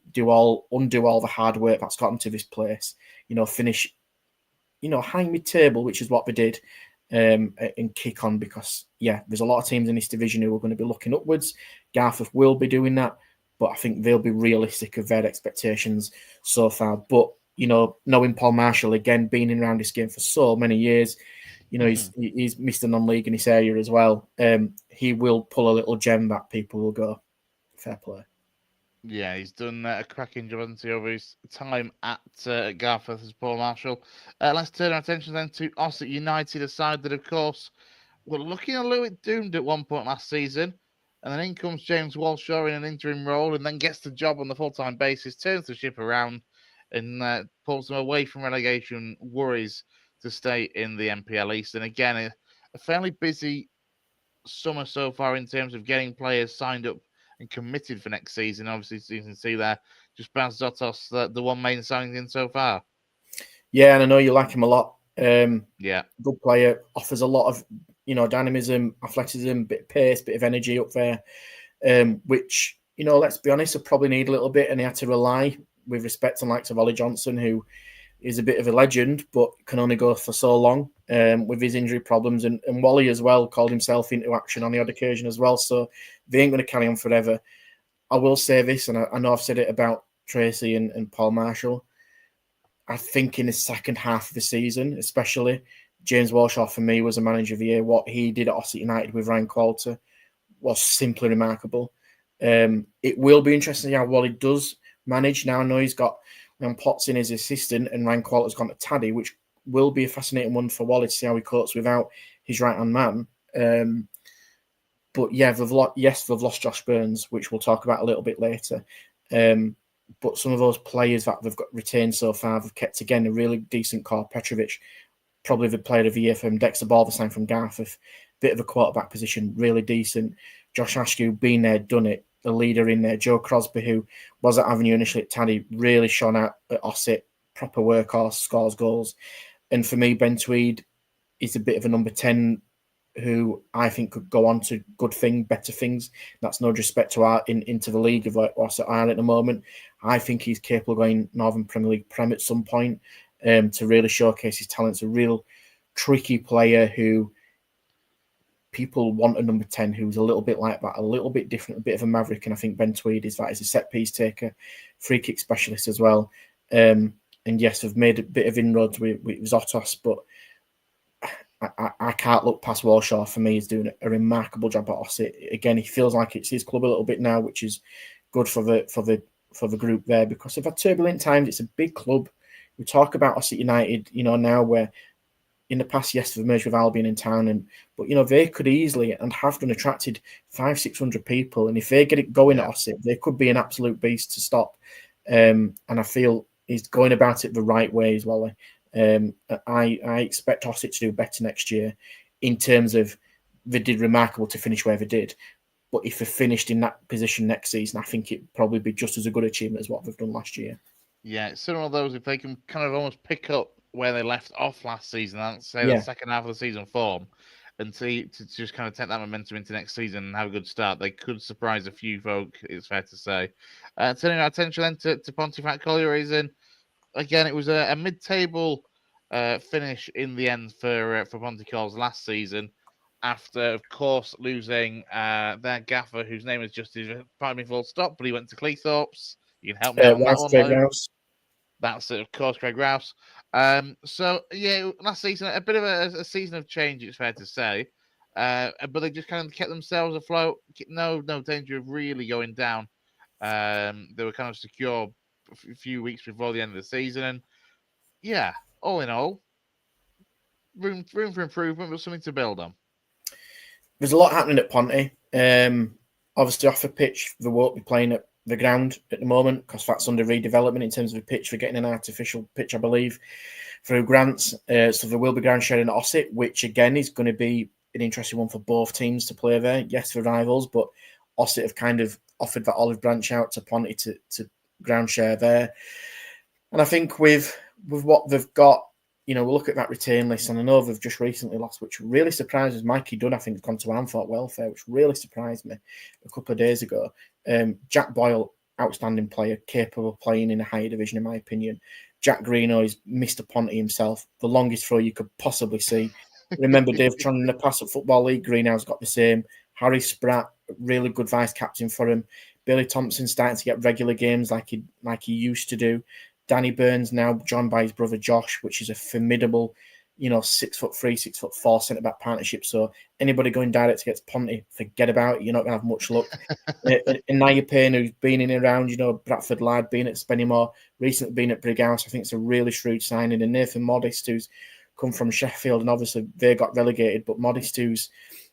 undo all the hard work that's got them to this place. Finish, high mid-table, which is what they did. And kick on, because there's a lot of teams in this division who are going to be looking upwards. Garforth will be doing that, but I think they'll be realistic of their expectations so far. But knowing Paul Marshall, again, being in around this game for so many years, he's Mr. Non-League in this area as well. He will pull a little gem that people will go, fair play. Yeah, he's done a cracking job, hasn't he, over his time at Garforth as Paul Marshall. Let's turn our attention then to Ossett United, a side that, of course, were looking a little bit doomed at one point last season. And then in comes James Walshaw in an interim role, and then gets the job on the full-time basis, turns the ship around, and pulls them away from relegation worries to stay in the MPL East. And again, a fairly busy summer so far in terms of getting players signed up and committed for next season. Obviously, you can see there, just Baz Zotos, the one main signing in so far. Yeah, and I know you like him a lot. Yeah, good player, offers a lot of dynamism, athleticism, bit of pace, bit of energy up there, which let's be honest, will probably need a little bit, and he had to rely with respect to likes of Ollie Johnson, who is a bit of a legend, but can only go for so long with his injury problems. And Wally as well called himself into action on the odd occasion as well. So they ain't going to carry on forever. I will say this, and I know I've said it about Tracy and Paul Marshall. I think in the second half of the season, especially, James Walshaw for me was a manager of the year. What he did at Ossett United with Ryan Qualter was simply remarkable. It will be interesting to see how Wally does manage. Now I know he's got Potts in his assistant, and Ryan Qualter's gone to Taddy, which will be a fascinating one for Wally to see how he copes without his right-hand man. But they've lost Josh Burns, which we'll talk about a little bit later. But some of those players that they've got retained so far, they've kept, again, a really decent core. Petrovic, probably the player of the year from Dexter Balderstein from Garforth. Bit of a quarterback position, really decent. Josh Askew, been there, done it. A leader in there. Joe Crosby, who was at Avenue initially at Taddy, really shone out at Ossett. Proper workhorse, scores goals. And for me, Ben Tweed is a bit of a number 10 who I think could go on to better things. That's no disrespect to into the league of what Ossett are at the moment. I think he's capable of going Northern Premier League Prem at some point to really showcase his talents. A real tricky player who people want a number 10 who's a little bit like that, a little bit different, a bit of a maverick. And I think Ben Tweed is that. He's a set piece taker, free kick specialist as well. And yes, I've made a bit of inroads with Zotos, but I can't look past Walshaw. For me, he's doing a remarkable job at Ossett. Again, he feels like it's his club a little bit now, which is good for the group there, because they've had turbulent times. It's a big club. We talk about Ossett United, now where in the past, yes, they've merged with Albion in town, but they could easily and have done attracted 500-600 people, and if they get it going at Ossett, they could be an absolute beast to stop. And I feel he's going about it the right way as well. I expect Ossett to do better next year in terms of they did remarkable to finish where they did. But if they finished in that position next season, I think it'd probably be just as a good achievement as what they've done last year. Yeah, it's one of those, if they can kind of almost pick up where they left off last season, and say the second half of the season form, and to just kind of take that momentum into next season and have a good start, they could surprise a few folk, it's fair to say. Turning our attention then to Pontefract Collieries, and again, it was a mid-table finish in the end for Pontycalls last season, after, of course, losing their gaffer, whose name is just, pardon me, full stop, but he went to Cleethorpes. You can help me out on that one, Lou. That's it, of course, Craig Rouse. So, yeah, last season, a bit of a season of change, it's fair to say. But they just kind of kept themselves afloat. No danger of really going down. They were kind of secure a few weeks before the end of the season. And, yeah, all in all, room for improvement, but something to build on. There's a lot happening at Ponty. Obviously, off the pitch, they won't be playing at the ground at the moment because that's under redevelopment in terms of the pitch. We're getting an artificial pitch, I believe, through grants. So there will be ground sharing at Ossett, which again is going to be an interesting one for both teams to play there. Yes, for rivals, but Ossett have kind of offered that olive branch out to Ponty to ground share there. And I think with what they've got, we'll look at that retain list, and I know they've just recently lost, which really surprises Mikey Dunn. I think has gone to Anthorpe Welfare, which really surprised me a couple of days ago. Jack Boyle, outstanding player, capable of playing in a higher division, in my opinion. Jack Greeno is Mr. Ponty himself, the longest throw you could possibly see. Remember Dave Tron in the past at Football League, Greenhouse got the same. Harry Spratt, really good vice captain for him. Billy Thompson starting to get regular games like he used to do. Danny Burns now joined by his brother Josh, which is a formidable, 6'3", 6'4" centre-back partnership. So anybody going direct against Ponty, forget about it. You're not going to have much luck. And Naya Payne, who's been in and around, Bradford Lad, been at Spennymoor, recently been at Brighouse. I think it's a really shrewd signing. And Nathan Modest, who's come from Sheffield, and obviously they got relegated, but Modest, who's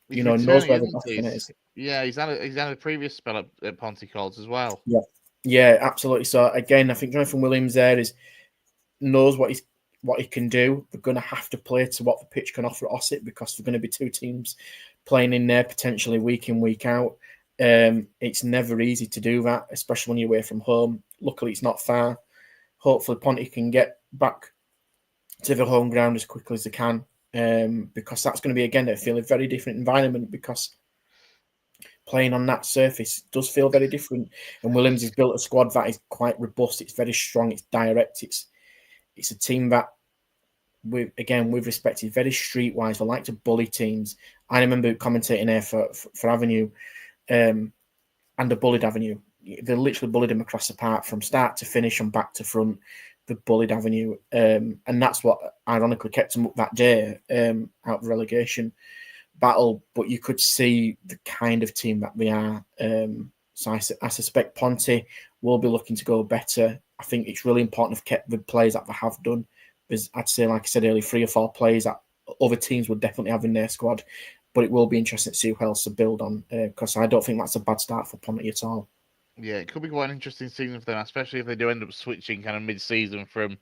knows where the back is. Yeah, he's had a previous spell at Pontycalls as well. Yeah, absolutely. So again, I think Jonathan Williams there knows what he can do. They're going to have to play to what the pitch can offer at Ossett, because they're going to be two teams playing in there potentially week in, week out. It's never easy to do that, especially when you're away from home. Luckily, it's not far. Hopefully, Ponty can get back to the home ground as quickly as they can, because that's going to be, again, I feel, a very different environment, because playing on that surface does feel very different. And Williams has built a squad that is quite robust. It's very strong. It's direct. It's a team that, we've respected, very streetwise. They like to bully teams. I remember commentating there for Avenue, and the bullied Avenue. They literally bullied him across the park from start to finish and back to front. The bullied Avenue, and that's what ironically kept them up that day out of relegation battle. But you could see the kind of team that they are. So I suspect Ponty will be looking to go better. I think it's really important to keep the players that they have done. There's, I'd say, like I said earlier, 3 or 4 players that other teams would definitely have in their squad. But it will be interesting to see who else to build on, because I don't think that's a bad start for Ponty at all. Yeah, it could be quite an interesting season for them, especially if they do end up switching kind of mid-season from,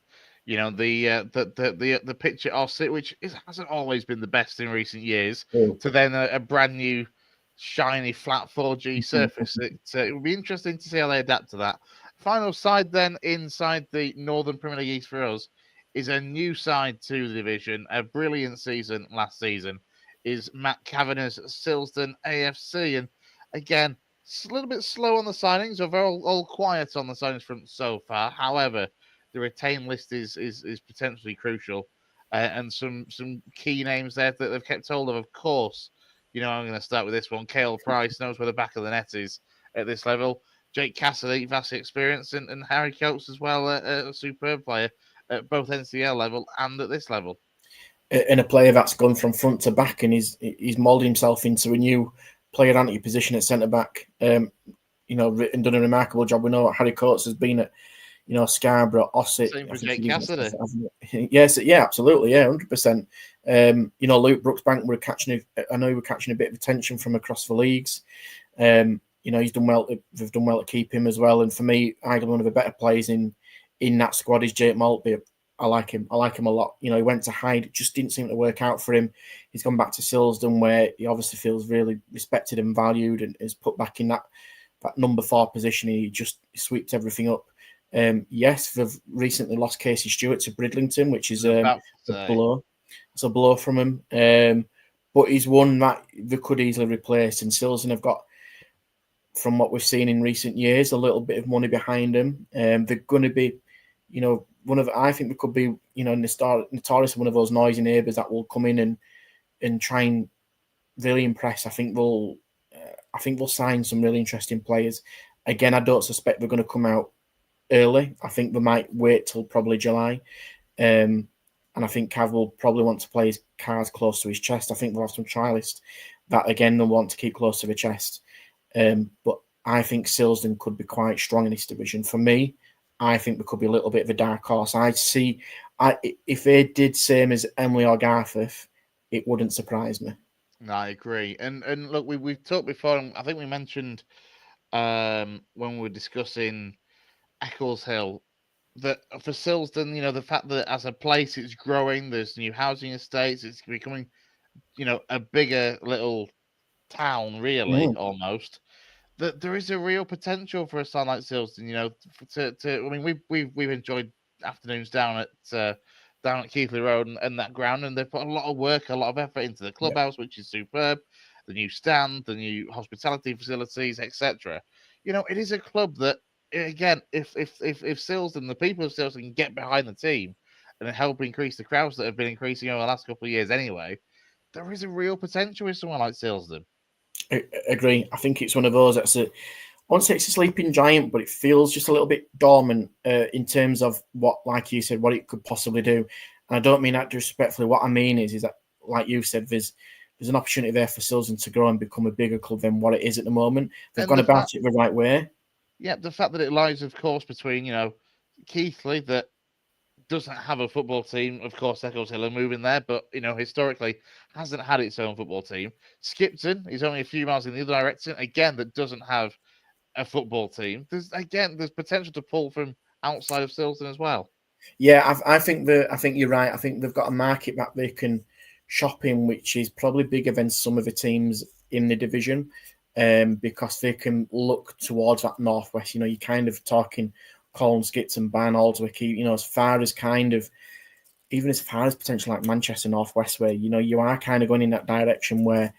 You know, the pitch at Ossett, which hasn't always been the best in recent years, to then a brand new shiny flat 4G surface. It will be interesting to see how they adapt to that. Final side then inside the Northern Premier League East for us is a new side to the division. A brilliant season last season is Matt Kavanagh's Silsden AFC, and again, it's a little bit slow on the signings, or very all quiet on the signings front so far. However, the retain list is potentially crucial, and some key names there that they've kept hold of. Of course, you know I'm going to start with this one. Cale Price knows where the back of the net is at this level. Jake Cassidy, vast experience, and Harry Coates as well, a superb player at both NCL level and at this level. And a player that's gone from front to back, and he's moulded himself into a new player anti position at centre back. And done a remarkable job. We know what Harry Coates has been at, Scarborough, Ossett. Same for Jake Cassidy. Yes, yeah, absolutely, yeah, 100%. Luke Brooksbank I know we were catching a bit of attention from across the leagues. He's done well. They've done well to keep him as well. And for me, arguably one of the better players in that squad is Jake Maltby. I like him. I like him a lot. He went to Hyde. It just didn't seem to work out for him. He's gone back to Silsden, where he obviously feels really respected and valued, and is put back in that number 4 position. He just sweeps everything up. Yes, they've recently lost Casey Stewart to Bridlington, which is a blow. It's a blow from him. But he's one that they could easily replace. And Silsden have got, from what we've seen in recent years, a little bit of money behind them. They're going to be, I think they could be, notorious one of those noisy neighbours that will come in and try and really impress. I think they'll sign some really interesting players. Again, I don't suspect they're going to come out early. I think they might wait till probably July. And I think Cav will probably want to play his cards close to his chest. I think they'll have some trialists that, again, they'll want to keep close to the chest. But I think Silsden could be quite strong in this division. For me, I think there could be a little bit of a dark horse. If they did same as Emily or Garforth, it wouldn't surprise me. No, I agree. And look, we've talked before, and I think we mentioned when we were discussing Eccleshill, that for Silsden, the fact that as a place it's growing, there's new housing estates, it's becoming, a bigger little town, really, almost. That there is a real potential for a side like Silsden, we've enjoyed afternoons down at Keighley Road and that ground, and they've put a lot of work, a lot of effort into the clubhouse, which is superb, the new stand, the new hospitality facilities, etc. It is a club that, again, if Silsden, the people of Silsden, can get behind the team and help increase the crowds that have been increasing over the last couple of years anyway, there is a real potential with someone like Silsden. I agree. I think it's one of those that's I won't say it's a sleeping giant, but it feels just a little bit dormant in terms of what, like you said, what it could possibly do. And I don't mean that disrespectfully. What I mean is that, like you said, there's an opportunity there for Silsden to grow and become a bigger club than what it is at the moment. They've gone about it the right way. Yeah, the fact that it lies, of course, between, Keighley, that doesn't have a football team. Of course, Eccleshill are moving there, but, historically hasn't had its own football team. Skipton is only a few miles in the other direction, again, that doesn't have a football team. There's potential to pull from outside of Silsden as well. Yeah, I think you're right. I think they've got a market that they can shop in, which is probably bigger than some of the teams in the division, because they can look towards that northwest. You're kind of talking Colne, Skipton, Barn, Aldswick, as far as even as far as potential like Manchester Northwest, where you are kind of going in that direction where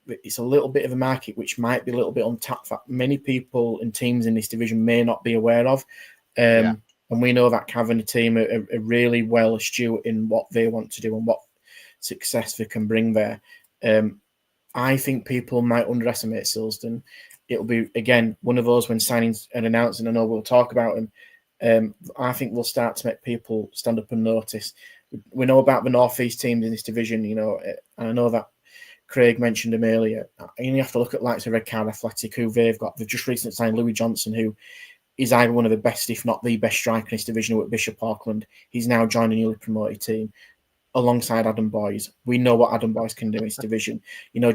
it's a little bit of a market which might be a little bit untapped that many people and teams in this division may not be aware of. And we know that Cav and the team are really well astute in what they want to do and what success they can bring there. I think people might underestimate Silsden. It'll be, again, one of those when signings are announced, and I know we'll talk about them. I think we'll start to make people stand up and notice. We know about the North East teams in this division, and I know that Craig mentioned them earlier. You have to look at likes of Redcar Athletic, who they've just recently signed Louis Johnson, who is either one of the best, if not the best striker in this division at Bishop Auckland. He's now joined a newly promoted team alongside Adam Boyes. We know what Adam Boyes can do in this division.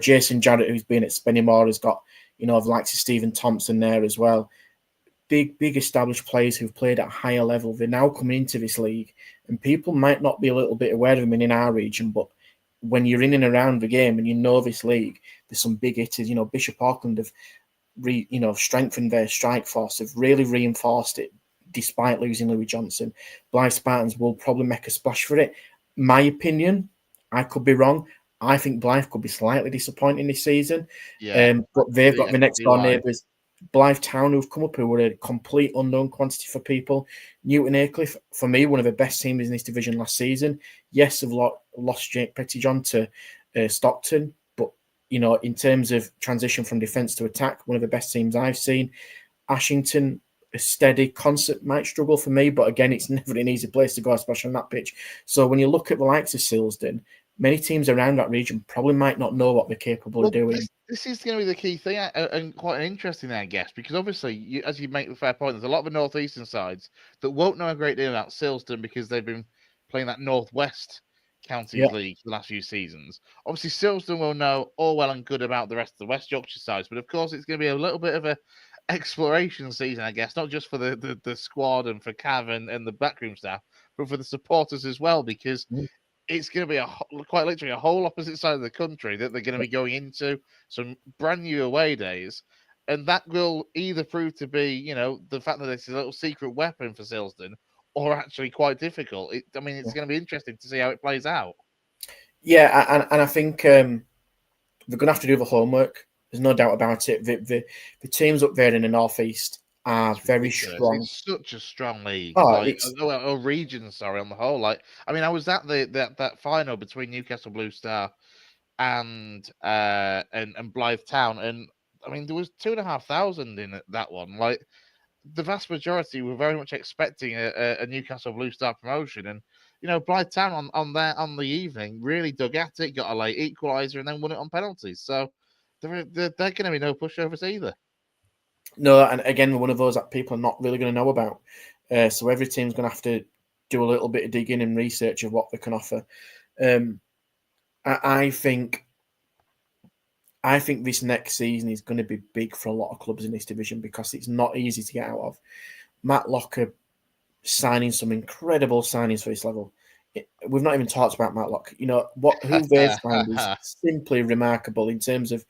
Jason Jarrett, who's been at Spennymoor, has got, the likes of Stephen Thompson there as well. big established players who've played at a higher level. They're now coming into this league, and people might not be a little bit aware of them in our region, but when you're in and around the game and you know this league, there's some big hitters. You know, Bishop Auckland have strengthened their strike force, have really reinforced it despite losing Louis Johnson. Blythe Spartans will probably make a splash for it. My opinion, I could be wrong. I think Blythe could be slightly disappointing this season. But they've got the next door neighbours, Blythe Town, who've come up, who were a complete unknown quantity for people. Newton Aycliffe, for me, one of the best teams in this division last season. Yes, have lost Jake Pettyjohn to Stockton, but in terms of transition from defence to attack, one of the best teams I've seen. Ashington, a steady concert, might struggle for me, but again, it's never an easy place to go, especially on that pitch. So when you look at the likes of Silsden, many teams around that region probably might not know what they're capable of doing. This is going to be the key thing, and quite an interesting thing, I guess, because obviously, as you make the fair point, there's a lot of the northeastern sides that won't know a great deal about Silsden because they've been playing that northwest counties league for the last few seasons. Obviously, Silsden will know all well and good about the rest of the West Yorkshire sides, but of course, it's going to be a little bit of a exploration season, I guess, not just for the squad and for Cav and the backroom staff, but for the supporters as well, because it's going to be quite literally a whole opposite side of the country that they're going to be going into, some brand new away days. And that will either prove to be, the fact that it's a little secret weapon for Silsden, or actually quite difficult. It's going to be interesting to see how it plays out. Yeah, and I think they're going to have to do the homework. There's no doubt about it. The teams up there in the northeast are very strong. It's such a strong league. Oh, region, on the whole. I was at that final between Newcastle Blue Star and Blythe Town, and there was 2,500 in that one. The vast majority were very much expecting a Newcastle Blue Star promotion, and Blythe Town on the evening really dug at it, got a late equaliser, and then won it on penalties. So they're going to be no pushovers either. No, and again, one of those that people are not really going to know about. So every team's going to have to do a little bit of digging and research of what they can offer. I think this next season is going to be big for a lot of clubs in this division because it's not easy to get out of. Matt Locker signing some incredible signings for this level. We've not even talked about Matt Locker. Who they've signed is simply remarkable in terms of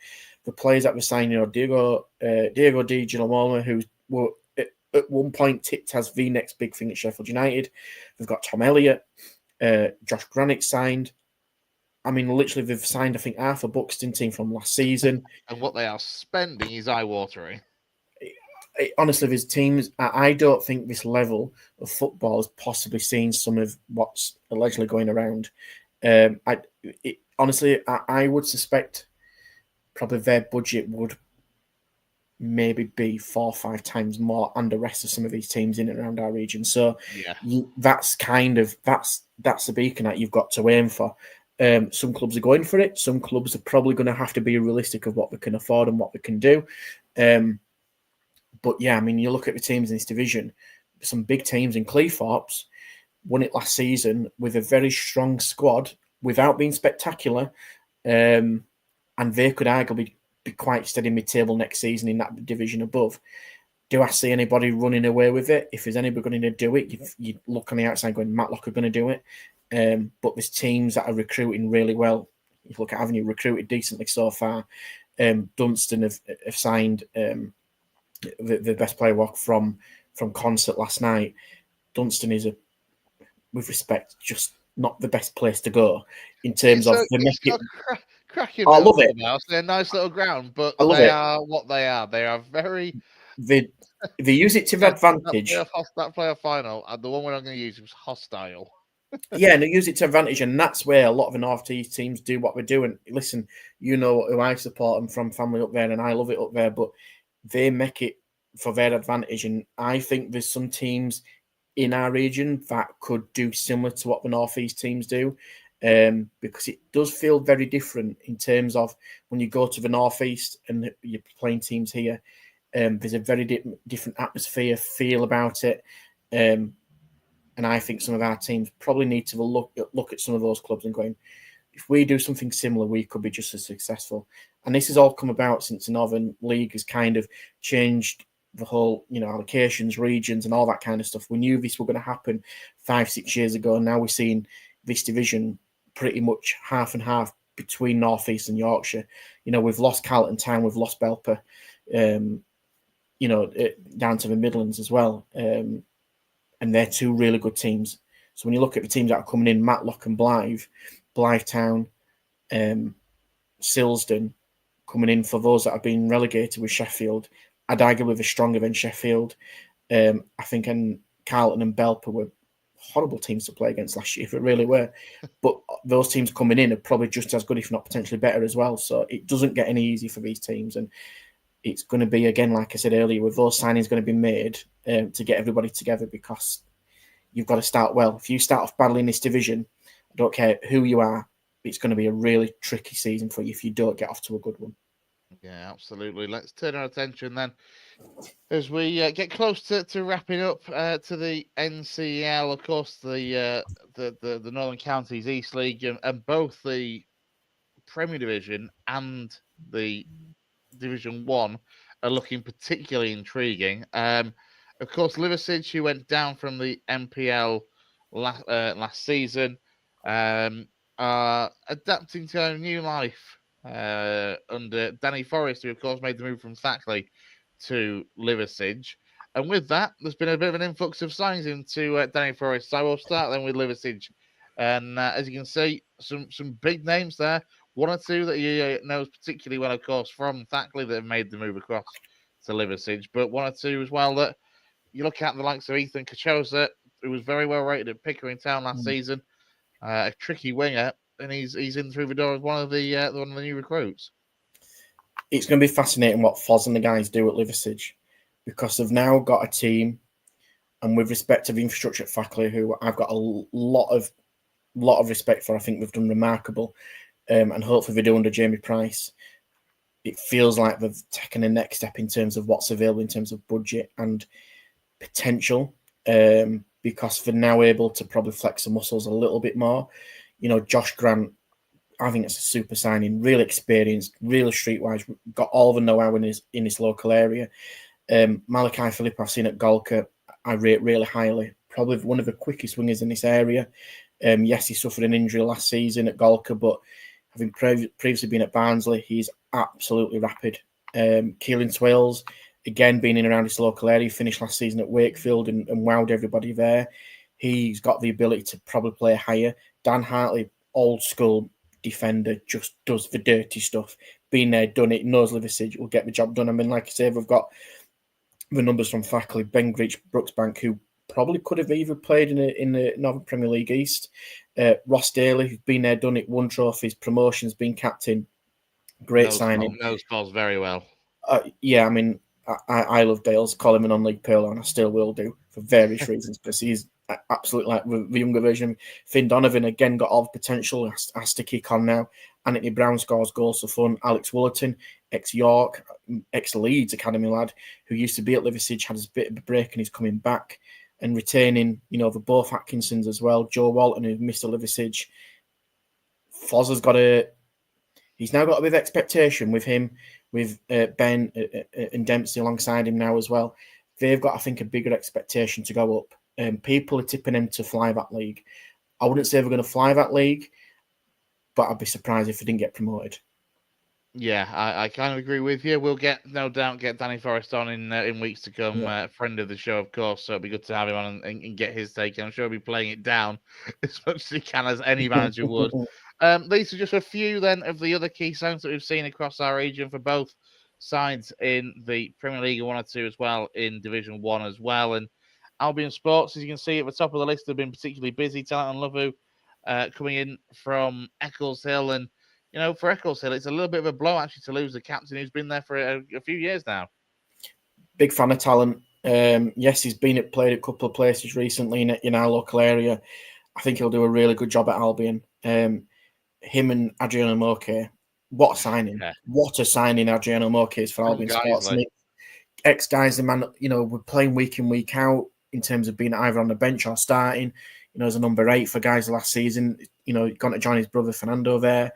the players that were signed. Diego Di Girolamo, who were at one point tipped as the next big thing at Sheffield United. They've got Tom Elliott, Josh Granick signed. Literally, they've signed, I think, half a Buxton team from last season. And what they are spending is eye-watering. Honestly, there's teams. I don't think this level of football has possibly seen some of what's allegedly going around. Honestly, I would suspect probably their budget would maybe be 4 or 5 times more and the rest of some of these teams in and around our region. So that's that's the beacon that you've got to aim for. Some clubs are going for it. Some clubs are probably going to have to be realistic of what they can afford and what they can do. But yeah, you look at the teams in this division, some big teams in Cleethorpes won it last season with a very strong squad without being spectacular. And they could arguably be quite steady mid-table next season in that division above. Do I see anybody running away with it? If there's anybody going to do it, you look on the outside going, Matlock are going to do it. But there's teams that are recruiting really well. You look at Avenue, recruited decently so far. Dunstan have signed the best player walk from Concert last night. Dunstan is, with respect, just not the best place to go in terms of the cracking. I love it. They're a nice little ground, but they are what they are. They are very. They use it to their advantage. That playoff final, and the one we're not going to use was hostile. Yeah, and they use it to advantage, and that's where a lot of the North East teams do what they do. And listen, who I support, and from family up there, and I love it up there, but they make it for their advantage. And I think there's some teams in our region that could do similar to what the North East teams do, because it does feel very different in terms of when you go to the North East and you're playing teams here. There's a very different atmosphere, feel about it. And I think some of our teams probably need to look at some of those clubs and going, if we do something similar, we could be just as successful. And this has all come about since the Northern League has kind of changed the whole, allocations, regions, and all that kind of stuff. We knew this was going to happen 5-6 years ago, and now we're seeing this division pretty much half and half between North East and Yorkshire. We've lost Carlton Town, we've lost Belper, down to the Midlands as well, and they're two really good teams. So when you look at the teams that are coming in, Matlock and Blythe Town, Silsden, coming in for those that have been relegated with Sheffield, I'd argue with a stronger than Sheffield. I think Carlton and Belper were horrible teams to play against last year, if it really were. But those teams coming in are probably just as good, if not potentially better as well. So it doesn't get any easier for these teams. And it's going to be, again, like I said earlier, with those signings going to be made to get everybody together, because you've got to start well. If you start off battling this division, I don't care who you are, it's going to be a really tricky season for you if you don't get off to a good one. Yeah, absolutely. Let's turn our attention then, as we get close to wrapping up, to the NCL. Of course, the Northern Counties East League, and both the Premier Division and the Division 1 are looking particularly intriguing. Of course, Liversedge, who went down from the MPL last season, are adapting to a new life under Danny Forrest, who of course made the move from Thackley to Liversedge. And with that, there's been a bit of an influx of signings into Danny Forrest. So we'll start then with Liversedge. And as you can see, some big names there. One or two that you knows particularly well, of course, from Thackley that have made the move across to Liversedge. But one or two as well that you look at, the likes of Ethan Kachosa, who was very well rated at Pickering Town last season, a tricky winger, and he's in through the door as one of the new recruits. It's going to be fascinating what Foz and the guys do at Liversedge, because they've now got a team, and with respect to the infrastructure at Thackley, who I've got a lot of respect for. I think they've done remarkable, and hopefully they do under Jamie Price. It feels like they've taken a next step in terms of what's available in terms of budget and potential, because they're now able to probably flex the muscles a little bit more. Josh Grant, I think it's a super signing, really experienced, really streetwise, got all the know-how in his local area. Malachi Philippe, I've seen at Golka, I rate really highly. Probably one of the quickest wingers in this area. Yes, he suffered an injury last season at Golka, but having previously been at Barnsley, he's absolutely rapid. Keelan Swales, again, being in around his local area, finished last season at Wakefield and wowed everybody there. He's got the ability to probably play higher. Dan Hartley, old school defender, just does the dirty stuff. Been there, done it, knows Liversedge, will get the job done. I mean, like I say, we've got the numbers from Thackley, Ben Greach, Brooksbank, who probably could have either played in the Northern Premier League East. Ross Daly, who's been there, done it, won trophies, promotions, been captain. Great signing. Knows Foz very well. Yeah, I mean, I love Dales, call him an on-league pearl, and I still will do for various reasons, because he's absolutely like the younger version. Finn Donovan, again, got all the potential, has to kick on now. Anthony Brown scores goals for fun. Alex Woolerton, ex-York, ex-Leeds Academy lad, who used to be at Liversedge, had a bit of a break and he's coming back. And retaining, the both Atkinsons as well. Joe Walton, who missed Liversedge. Foz has he's now got a bit of expectation with him, with Ben and Dempsey alongside him now as well. They've got, I think, a bigger expectation to go up. People are tipping them to fly that league. I wouldn't say they're going to fly that league, but I'd be surprised if they didn't get promoted. Yeah, I kind of agree with you. We'll no doubt get Danny Forrest on in weeks to come. Yeah. Friend of the show, of course. So it'd be good to have him on and get his take. I'm sure he'll be playing it down as much as he can, as any manager would. These are just a few then of the other key signs that we've seen across our region for both sides in the Premier League and 1 or 2 as well in Division 1 as well. And Albion Sports, as you can see at the top of the list, have been particularly busy. Talent and Lovu coming in from Eccleshill, and for Eccleshill, it's a little bit of a blow actually to lose the captain who's been there for a few years now. Big fan of Talent. Yes, he's played a couple of places recently in our local area. I think he'll do a really good job at Albion. Him and Adriano Moke, what a signing! Yeah. What a signing Adriano Moke is for Albion Sports. Ex-guys, the man, we're playing week in, week out in terms of being either on the bench or starting. As a number 8 for guys last season. Gone to join his brother Fernando there.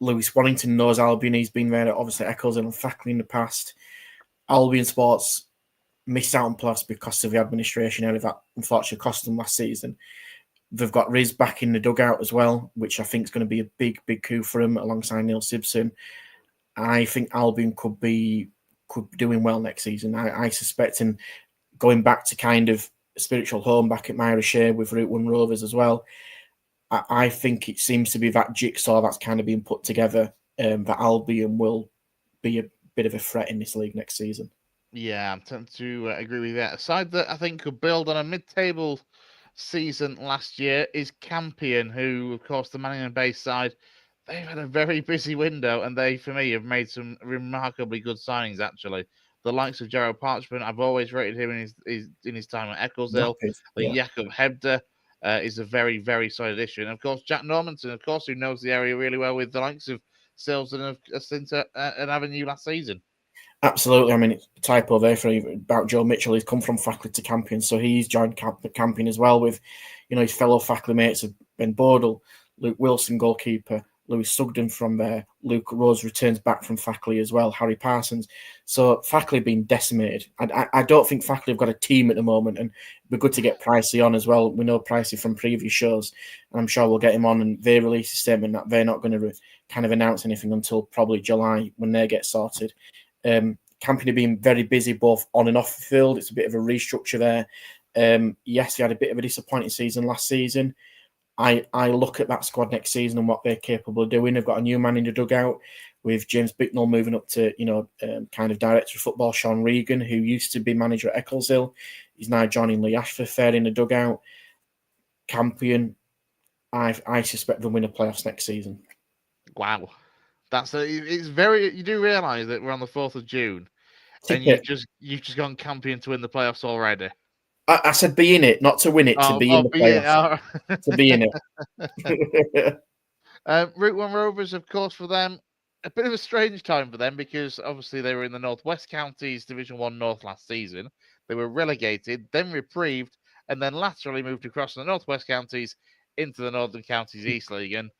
Lewis Wallington knows Albion. He's been there at obviously Eccles and Thackley in the past. Albion Sports missed out on plus because of the administration area that unfortunately cost them last season. They've got Riz back in the dugout as well, which I think is going to be a big coup for them alongside Neil Simpson. I think Albion could be doing well next season. I suspect, and going back to kind of spiritual home back at Myra Shea with Route 1 Rovers as well, I think it seems to be that jigsaw that's kind of being put together, that Albion will be a bit of a threat in this league next season. Yeah, I'm tempted to agree with that. A side that I think could build on a mid-table season last year is Campion, who, of course, the Manningham Bay side, they've had a very busy window, and they, for me, have made some remarkably good signings, actually. The likes of Gerald Parchment, I've always rated him in his time at Ecclesdale. I think Jakob Hebder is a very, very solid addition. Of course, Jack Normanton, of course, who knows the area really well with the likes of Silves and an Avenue last season. Absolutely. I mean, it's a typo there about Joe Mitchell. He's come from Fackley to Campion, so he's joined Campion as well with, his fellow Fackley mates of Ben Bodle, Luke Wilson, goalkeeper, Lewis Sugden from there, Luke Rose returns back from Fackley as well, Harry Parsons. So Fackley being decimated. I don't think Fackley have got a team at the moment, and it'd be good to get Pricey on as well. We know Pricey from previous shows, and I'm sure we'll get him on, and they release a statement that they're not going to kind of announce anything until probably July when they get sorted. Campion have been very busy both on and off the field. It's a bit of a restructure there. Yes, they had a bit of a disappointing season last season. I look at that squad next season and what they're capable of doing. They've got a new man in the dugout with James Bicknell moving up to, kind of director of football, Sean Regan, who used to be manager at Ecclesdale. He's now joining Lee Ashford fair in the dugout. Campion, I suspect they'll win a playoffs next season. Wow. It's very, you do realise that we're on the 4th of June and you've just gone Campion to win the playoffs already. I said be in it, not to win it, to be in the playoffs. To be in it. Route 1 Rovers, of course, for them, a bit of a strange time for them because obviously they were in the Northwest Counties Division 1 North last season. They were relegated, then reprieved, and then laterally moved across the Northwest Counties into the Northern Counties East League. And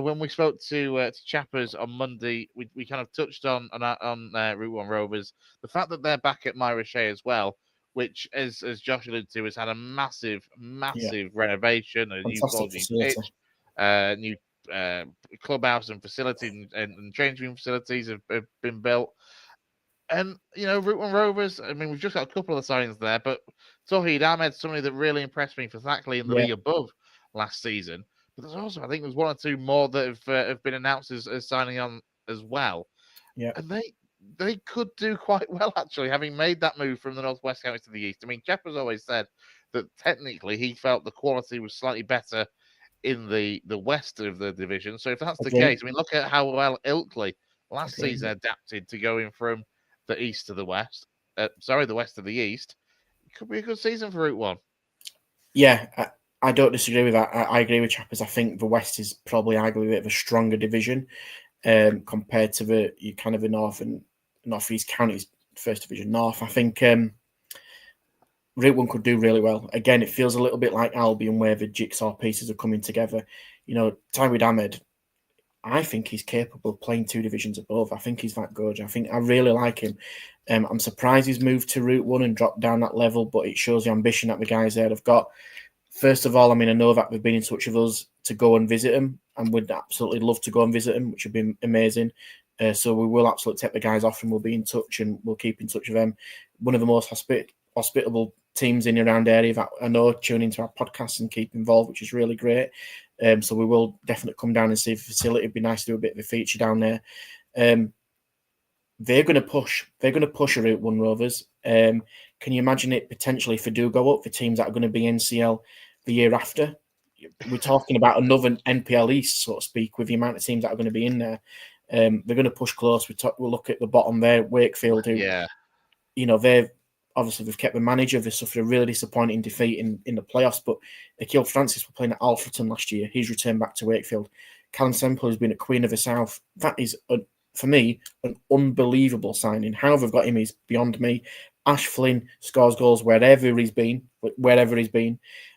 when we spoke to Chappers on Monday, we kind of touched on Route 1 Rovers, the fact that they're back at Myra Shea as well, which, as Josh alluded to, has had a massive renovation, a new ballgame pitch, new clubhouse and facility and changing room facilities have been built. And, Route 1 Rovers, I mean, we've just got a couple of the signings there, but Tawheed Ahmed, somebody that really impressed me for Thackley in the league above last season. But there's also, I think there's one or two more that have been announced as signing on as well. Yeah. And they could do quite well, actually, having made that move from the Northwest Counties to the East. I mean, Jeff has always said that technically he felt the quality was slightly better in the west of the division. So if that's the case, I mean, look at how well Ilkley last season adapted to going from the east to the west. The west to the east. It could be a good season for Route 1. Yeah, I don't disagree with that. I agree with Chappers. I think the West is probably arguably a bit of a stronger division compared to the kind of the North and Northeast Counties First Division North. I think Route 1 could do really well. Again, it feels a little bit like Albion where the jigsaw pieces are coming together. Tawheed Ahmed, I think he's capable of playing 2 divisions above. I think he's that good. I really like him. I'm surprised he's moved to Route 1 and dropped down that level, but it shows the ambition that the guys there have got. First of all, I mean, I know that they've been in touch with us to go and visit him, and we'd absolutely love to go and visit him, which would be amazing. So we will absolutely take the guys off and we'll be in touch and we'll keep in touch with them. One of the most hospitable teams in and around area that I know tune into our podcast and keep involved, which is really great. So we will definitely come down and see the facility. It'd be nice to do a bit of a feature down there. They're going to push. They're going to push a Route 1 Rovers. Can you imagine it potentially if they do go up for teams that are going to be NCL the year after? We're talking about another NPL East, so to speak, with the amount of teams that are going to be in there. They're going to push close. We'll look at the bottom there, Wakefield, who, they've obviously they've kept the manager. They suffered a really disappointing defeat in the playoffs, but Akil Francis were playing at Alfreton last year. He's returned back to Wakefield. Callum Semple has been at Queen of the South. That is, for me, an unbelievable signing. How they've got him is beyond me. Ash Flynn scores goals wherever he's been.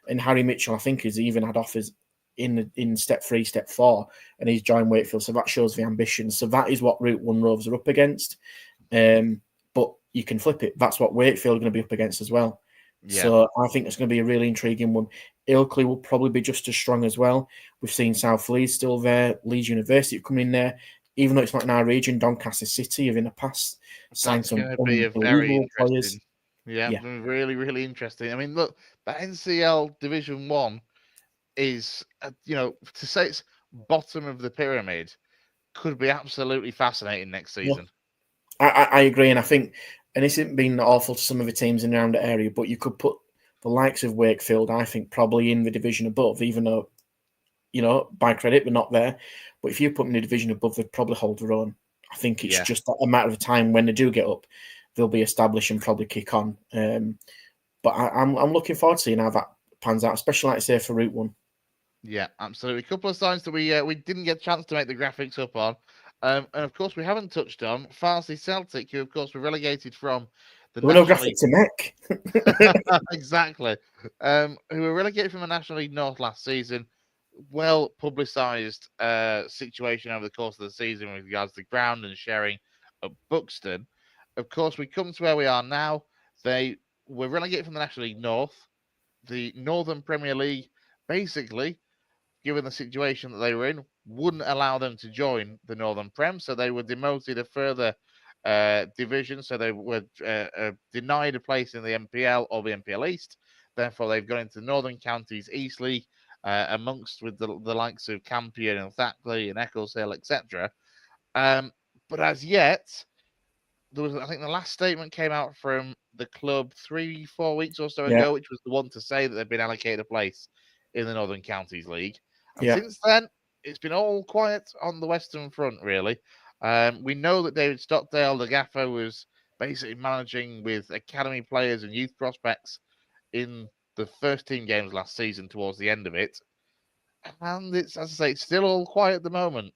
And Harry Mitchell, I think, has even had offers in step 3, step 4, and he's joined Wakefield. So that shows the ambition. So that is what Route 1 Rovers are up against. But you can flip it. That's what Wakefield are going to be up against as well. Yeah. So I think it's going to be a really intriguing one. Ilkley will probably be just as strong as well. We've seen South Leeds still there, Leeds University coming in there. Even though it's not in our region, Doncaster City have in the past signed That's some going to be a very unbelievable players. interesting. Yeah, really, really interesting. I mean, look, that NCL Division 1 is, to say it's bottom of the pyramid could be absolutely fascinating next season. I agree, and I think, and this isn't being awful to some of the teams in around the area, but you could put the likes of Wakefield, I think, probably in the division above, even though, by credit, they're not there. But if you put them in the division above, they'd probably hold their own. I think it's just a matter of time when they do get up, they'll be established and probably kick on. But I'm looking forward to seeing how that pans out, especially, like I say, for Route 1. Yeah, absolutely. A couple of signs that we didn't get a chance to make the graphics up on. And of course, we haven't touched on Farsley Celtic, who, of course, were relegated from the There were no National graphics to make. Exactly. Who were relegated from the National League North last season. Well publicised situation over the course of the season with regards to ground and sharing at Buxton. Of course, we come to where we are now. They were relegated from the National League North. The Northern Premier League, basically, given the situation that they were in, wouldn't allow them to join the Northern Prem, so they were demoted a further division, so they were denied a place in the NPL or the NPL East. Therefore, they've gone into the Northern Counties East League, amongst with the likes of Campion and Thackley and Eccleshill, etc. But as yet, I think the last statement came out from the club 3-4 weeks or so ago, which was the one to say that they've been allocated a place in the Northern Counties League. And since then, it's been all quiet on the Western Front, really. We know that David Stockdale, the gaffer, was basically managing with academy players and youth prospects in the first team games last season towards the end of it. And it's, as I say, it's still all quiet at the moment.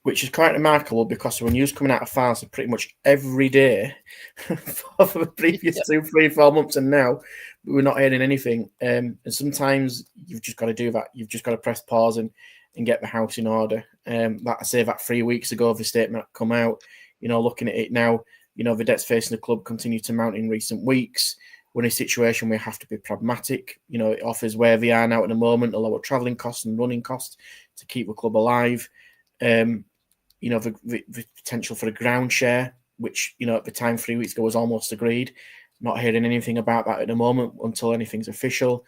Which is quite remarkable because when news coming out of Farsley pretty much every day for the previous 2, 3, 4 months, and now we're not hearing anything. And sometimes you've just got to do that. You've just got to press pause and get the house in order. Like I say, that 3 weeks ago, the statement come out. Looking at it now, the debts facing the club continue to mount in recent weeks. We're in a situation where we have to be pragmatic. It offers where they are now at the moment, a lower travelling costs and running costs to keep the club alive. The potential for a ground share, which, at the time 3 weeks ago was almost agreed. Not hearing anything about that at the moment until anything's official.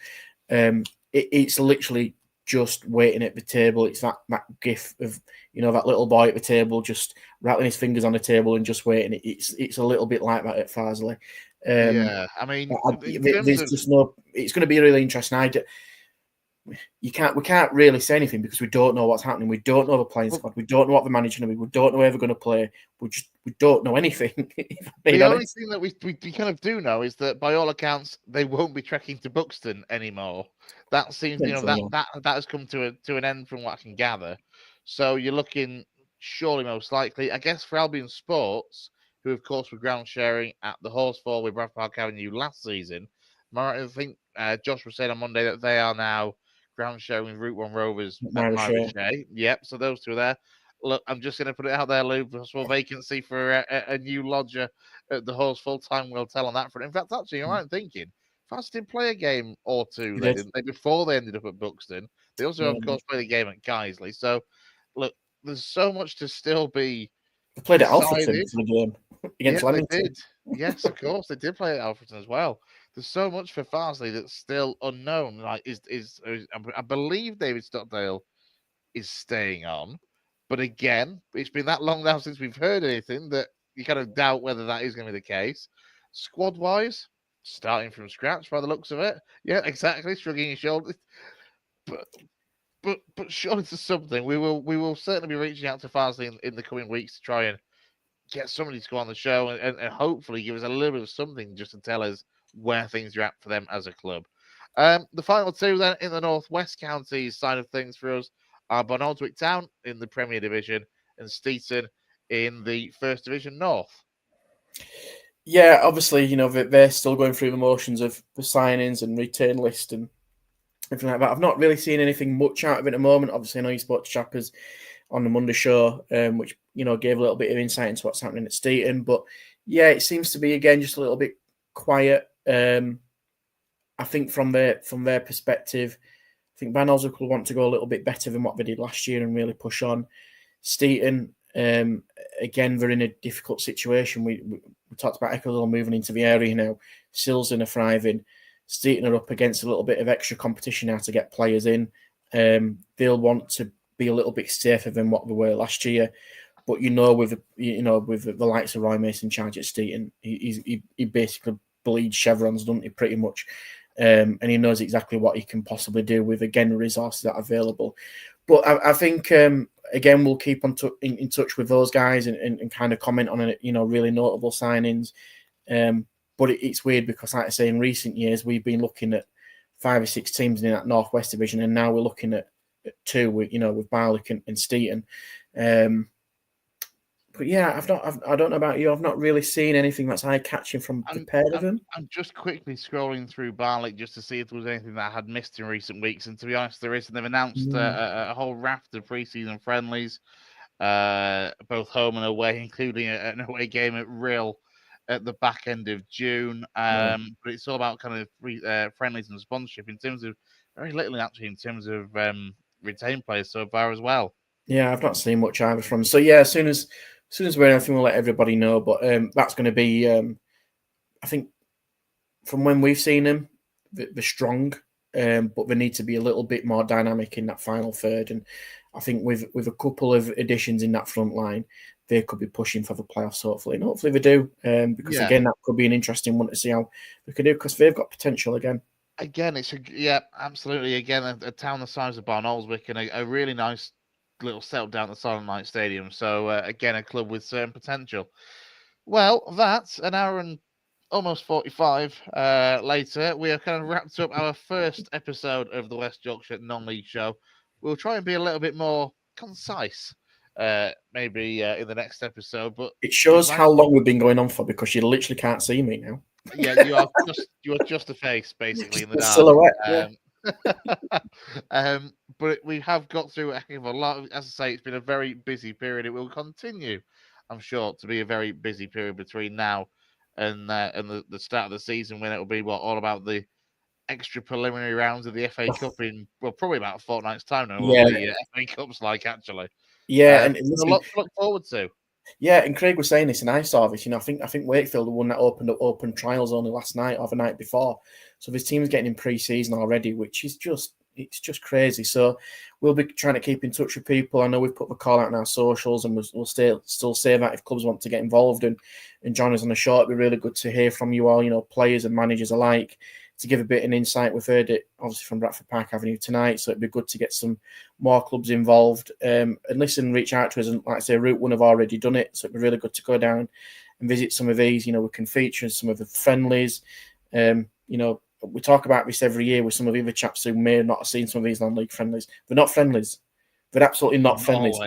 It's literally just waiting at the table. It's that gif of, that little boy at the table just rattling his fingers on the table and just waiting. It's a little bit like that at Farsley. I mean, there's just no. It's going to be really interesting. We can't really say anything because we don't know what's happening. We don't know the playing squad. We don't know what the manager's going to be. We don't know where they're going to play. We don't know anything. The only thing that we kind of do know is that by all accounts they won't be trekking to Buxton anymore. That seems that has come to an end from what I can gather. So you're looking surely most likely, I guess, for Albion Sports, who of course were ground sharing at the Horsefall with Brad Park Avenue last season. I think Josh was saying on Monday that they are now ground sharing with Route 1 Rovers at Marichet. Yep, so those two are there. Look, I'm just going to put it out there, Lou. Possible vacancy for a new lodger at the Horsefall. Time will tell on that front. In fact, actually, I'm thinking, Fast did play a game or two there, didn't they, before they ended up at Buxton. They also, of course, played a game at Guiseley. So, look, there's so much to still be. They played at Alfreton for the game against Leamington. They did. Yes, of course, they did play at Alfreton as well. There's so much for Farsley that's still unknown. Like, I believe David Stockdale is staying on, but again, it's been that long now since we've heard anything that you kind of doubt whether that is going to be the case. Squad wise, starting from scratch by the looks of it. Yeah, exactly. Shrugging your shoulders. But surely to something, we will certainly be reaching out to Farsley in the coming weeks to try and get somebody to go on the show and hopefully give us a little bit of something just to tell us where things are at for them as a club. The final two then in the Northwest Counties side of things for us are Bonaldwick Town in the Premier Division and Steeton in the First Division North. Yeah, obviously, they're still going through the motions of the signings and return list and everything like that. I've not really seen anything much out of it at the moment. Obviously, I know you spoke to Chappers on the Monday show, which, gave a little bit of insight into what's happening at Steeton. But, Yeah, it seems to be again just a little bit quiet. I think from their perspective, I think Banals will want to go a little bit better than what they did last year and really push on. Steaton, again, they're in a difficult situation. We talked about Ecclesall moving into the area now. Silson are thriving. Steaton are up against a little bit of extra competition now to get players in. They'll want to be a little bit safer than what they were last year. But with the likes of Roy Mason charge at Steaton, he basically bleeds chevrons, doesn't he? Pretty much. And he knows exactly what he can possibly do with, again, resources that are available. But I think, again, we'll keep in touch with those guys and kind of comment on it, really notable signings. But it's weird because, like I say, in recent years, we've been looking at 5 or 6 teams in that Northwest division, and now we're looking at 2 with Barlick and Steaton. But yeah, I don't know about you. I've not really seen anything that's eye-catching from the pair of them. I'm just quickly scrolling through Barlick just to see if there was anything that I had missed in recent weeks. And to be honest, there isn't. They've announced a whole raft of pre-season friendlies, both home and away, including an away game at Rill at the back end of June. But it's all about kind of friendlies and sponsorship in terms of very little actually in terms of retained players so far as well. Yeah, I've not seen much either from. So yeah, as soon as we're anything, we'll let everybody know. But that's going to be, I think, from when we've seen them, they're strong, but they need to be a little bit more dynamic in that final third. And I think with a couple of additions in that front line, they could be pushing for the playoffs, hopefully. And hopefully they do, because again, that could be an interesting one to see how they can do, because they've got potential again. Again, absolutely. Again, a town the size of Barnoldswick and a really nice little setup down at the Silent Night Stadium. So again, a club with certain potential. Well, that's an hour and almost 45 later. We have kind of wrapped up our first episode of the West Yorkshire Non-League Show. We'll try and be a little bit more concise, maybe in the next episode. But it shows how long we've been going on for, because you literally can't see me now. Yeah, you are just a face basically in the dark. Silhouette. But we have got through a heck of a lot. As I say, it's been a very busy period. It will continue, I'm sure, to be a very busy period between now and the start of the season, when it will be all about the extra preliminary rounds of the FA Cup in probably about a fortnight's time now. What the FA Cup's like, actually. Yeah, and a lot to look forward to. Yeah, and Craig was saying this, and I saw this. I think Wakefield, the one that opened up open trials only last night or the night before. So this team's getting in pre-season already, which is just crazy. So we'll be trying to keep in touch with people. I know we've put the call out on our socials, and we'll still say that if clubs want to get involved and join us on the show, it'd be really good to hear from you all. Players and managers alike, to give a bit of an insight. We've heard it obviously from Bradford Park Avenue tonight, so it'd be good to get some more clubs involved. And listen, reach out to us, and like I say, Route 1 have already done it, so it'd be really good to go down and visit some of these. We can feature some of the friendlies. We talk about this every year with some of the other chaps who may not have seen some of these non-league friendlies. They're not friendlies. They're absolutely not friendlies.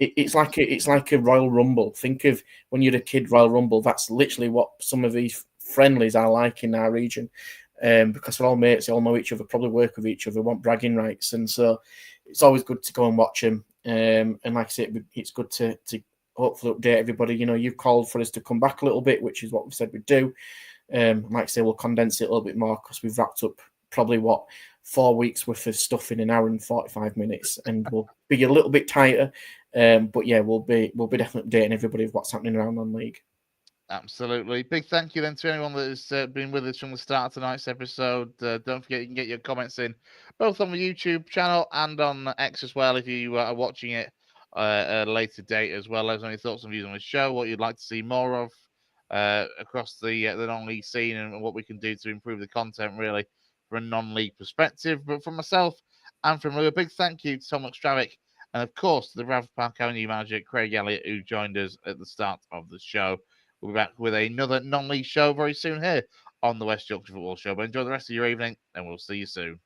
It's like a Royal Rumble. Think of when you're a kid, Royal Rumble. That's literally what some of these friendlies are like in our region. Because we're all mates, they all know each other, probably work with each other, want bragging rights, and so it's always good to go and watch them. And like I said, it's good to hopefully update everybody. You've called for us to come back a little bit, which is what we said we'd do. Like I say, we'll condense it a little bit more, because we've wrapped up probably 4 weeks worth of stuff in an hour and 45 minutes, and we'll be a little bit tighter. But yeah, we'll be definitely updating everybody of what's happening around non-league. Absolutely. Big thank you then to anyone that has been with us from the start of tonight's episode. Don't forget, you can get your comments in both on the YouTube channel and on X as well if you are watching it at a later date as well. Let us know your thoughts and views on the show, what you'd like to see more of across the non-league scene, and what we can do to improve the content really from a non-league perspective. But from myself and from Lou, a big thank you to Tom Stravic, and of course to the Bradford Park Avenue manager Craig Elliott, who joined us at the start of the show. We'll be back with another non-league show very soon here on the West Yorkshire Football Show. But enjoy the rest of your evening, and we'll see you soon.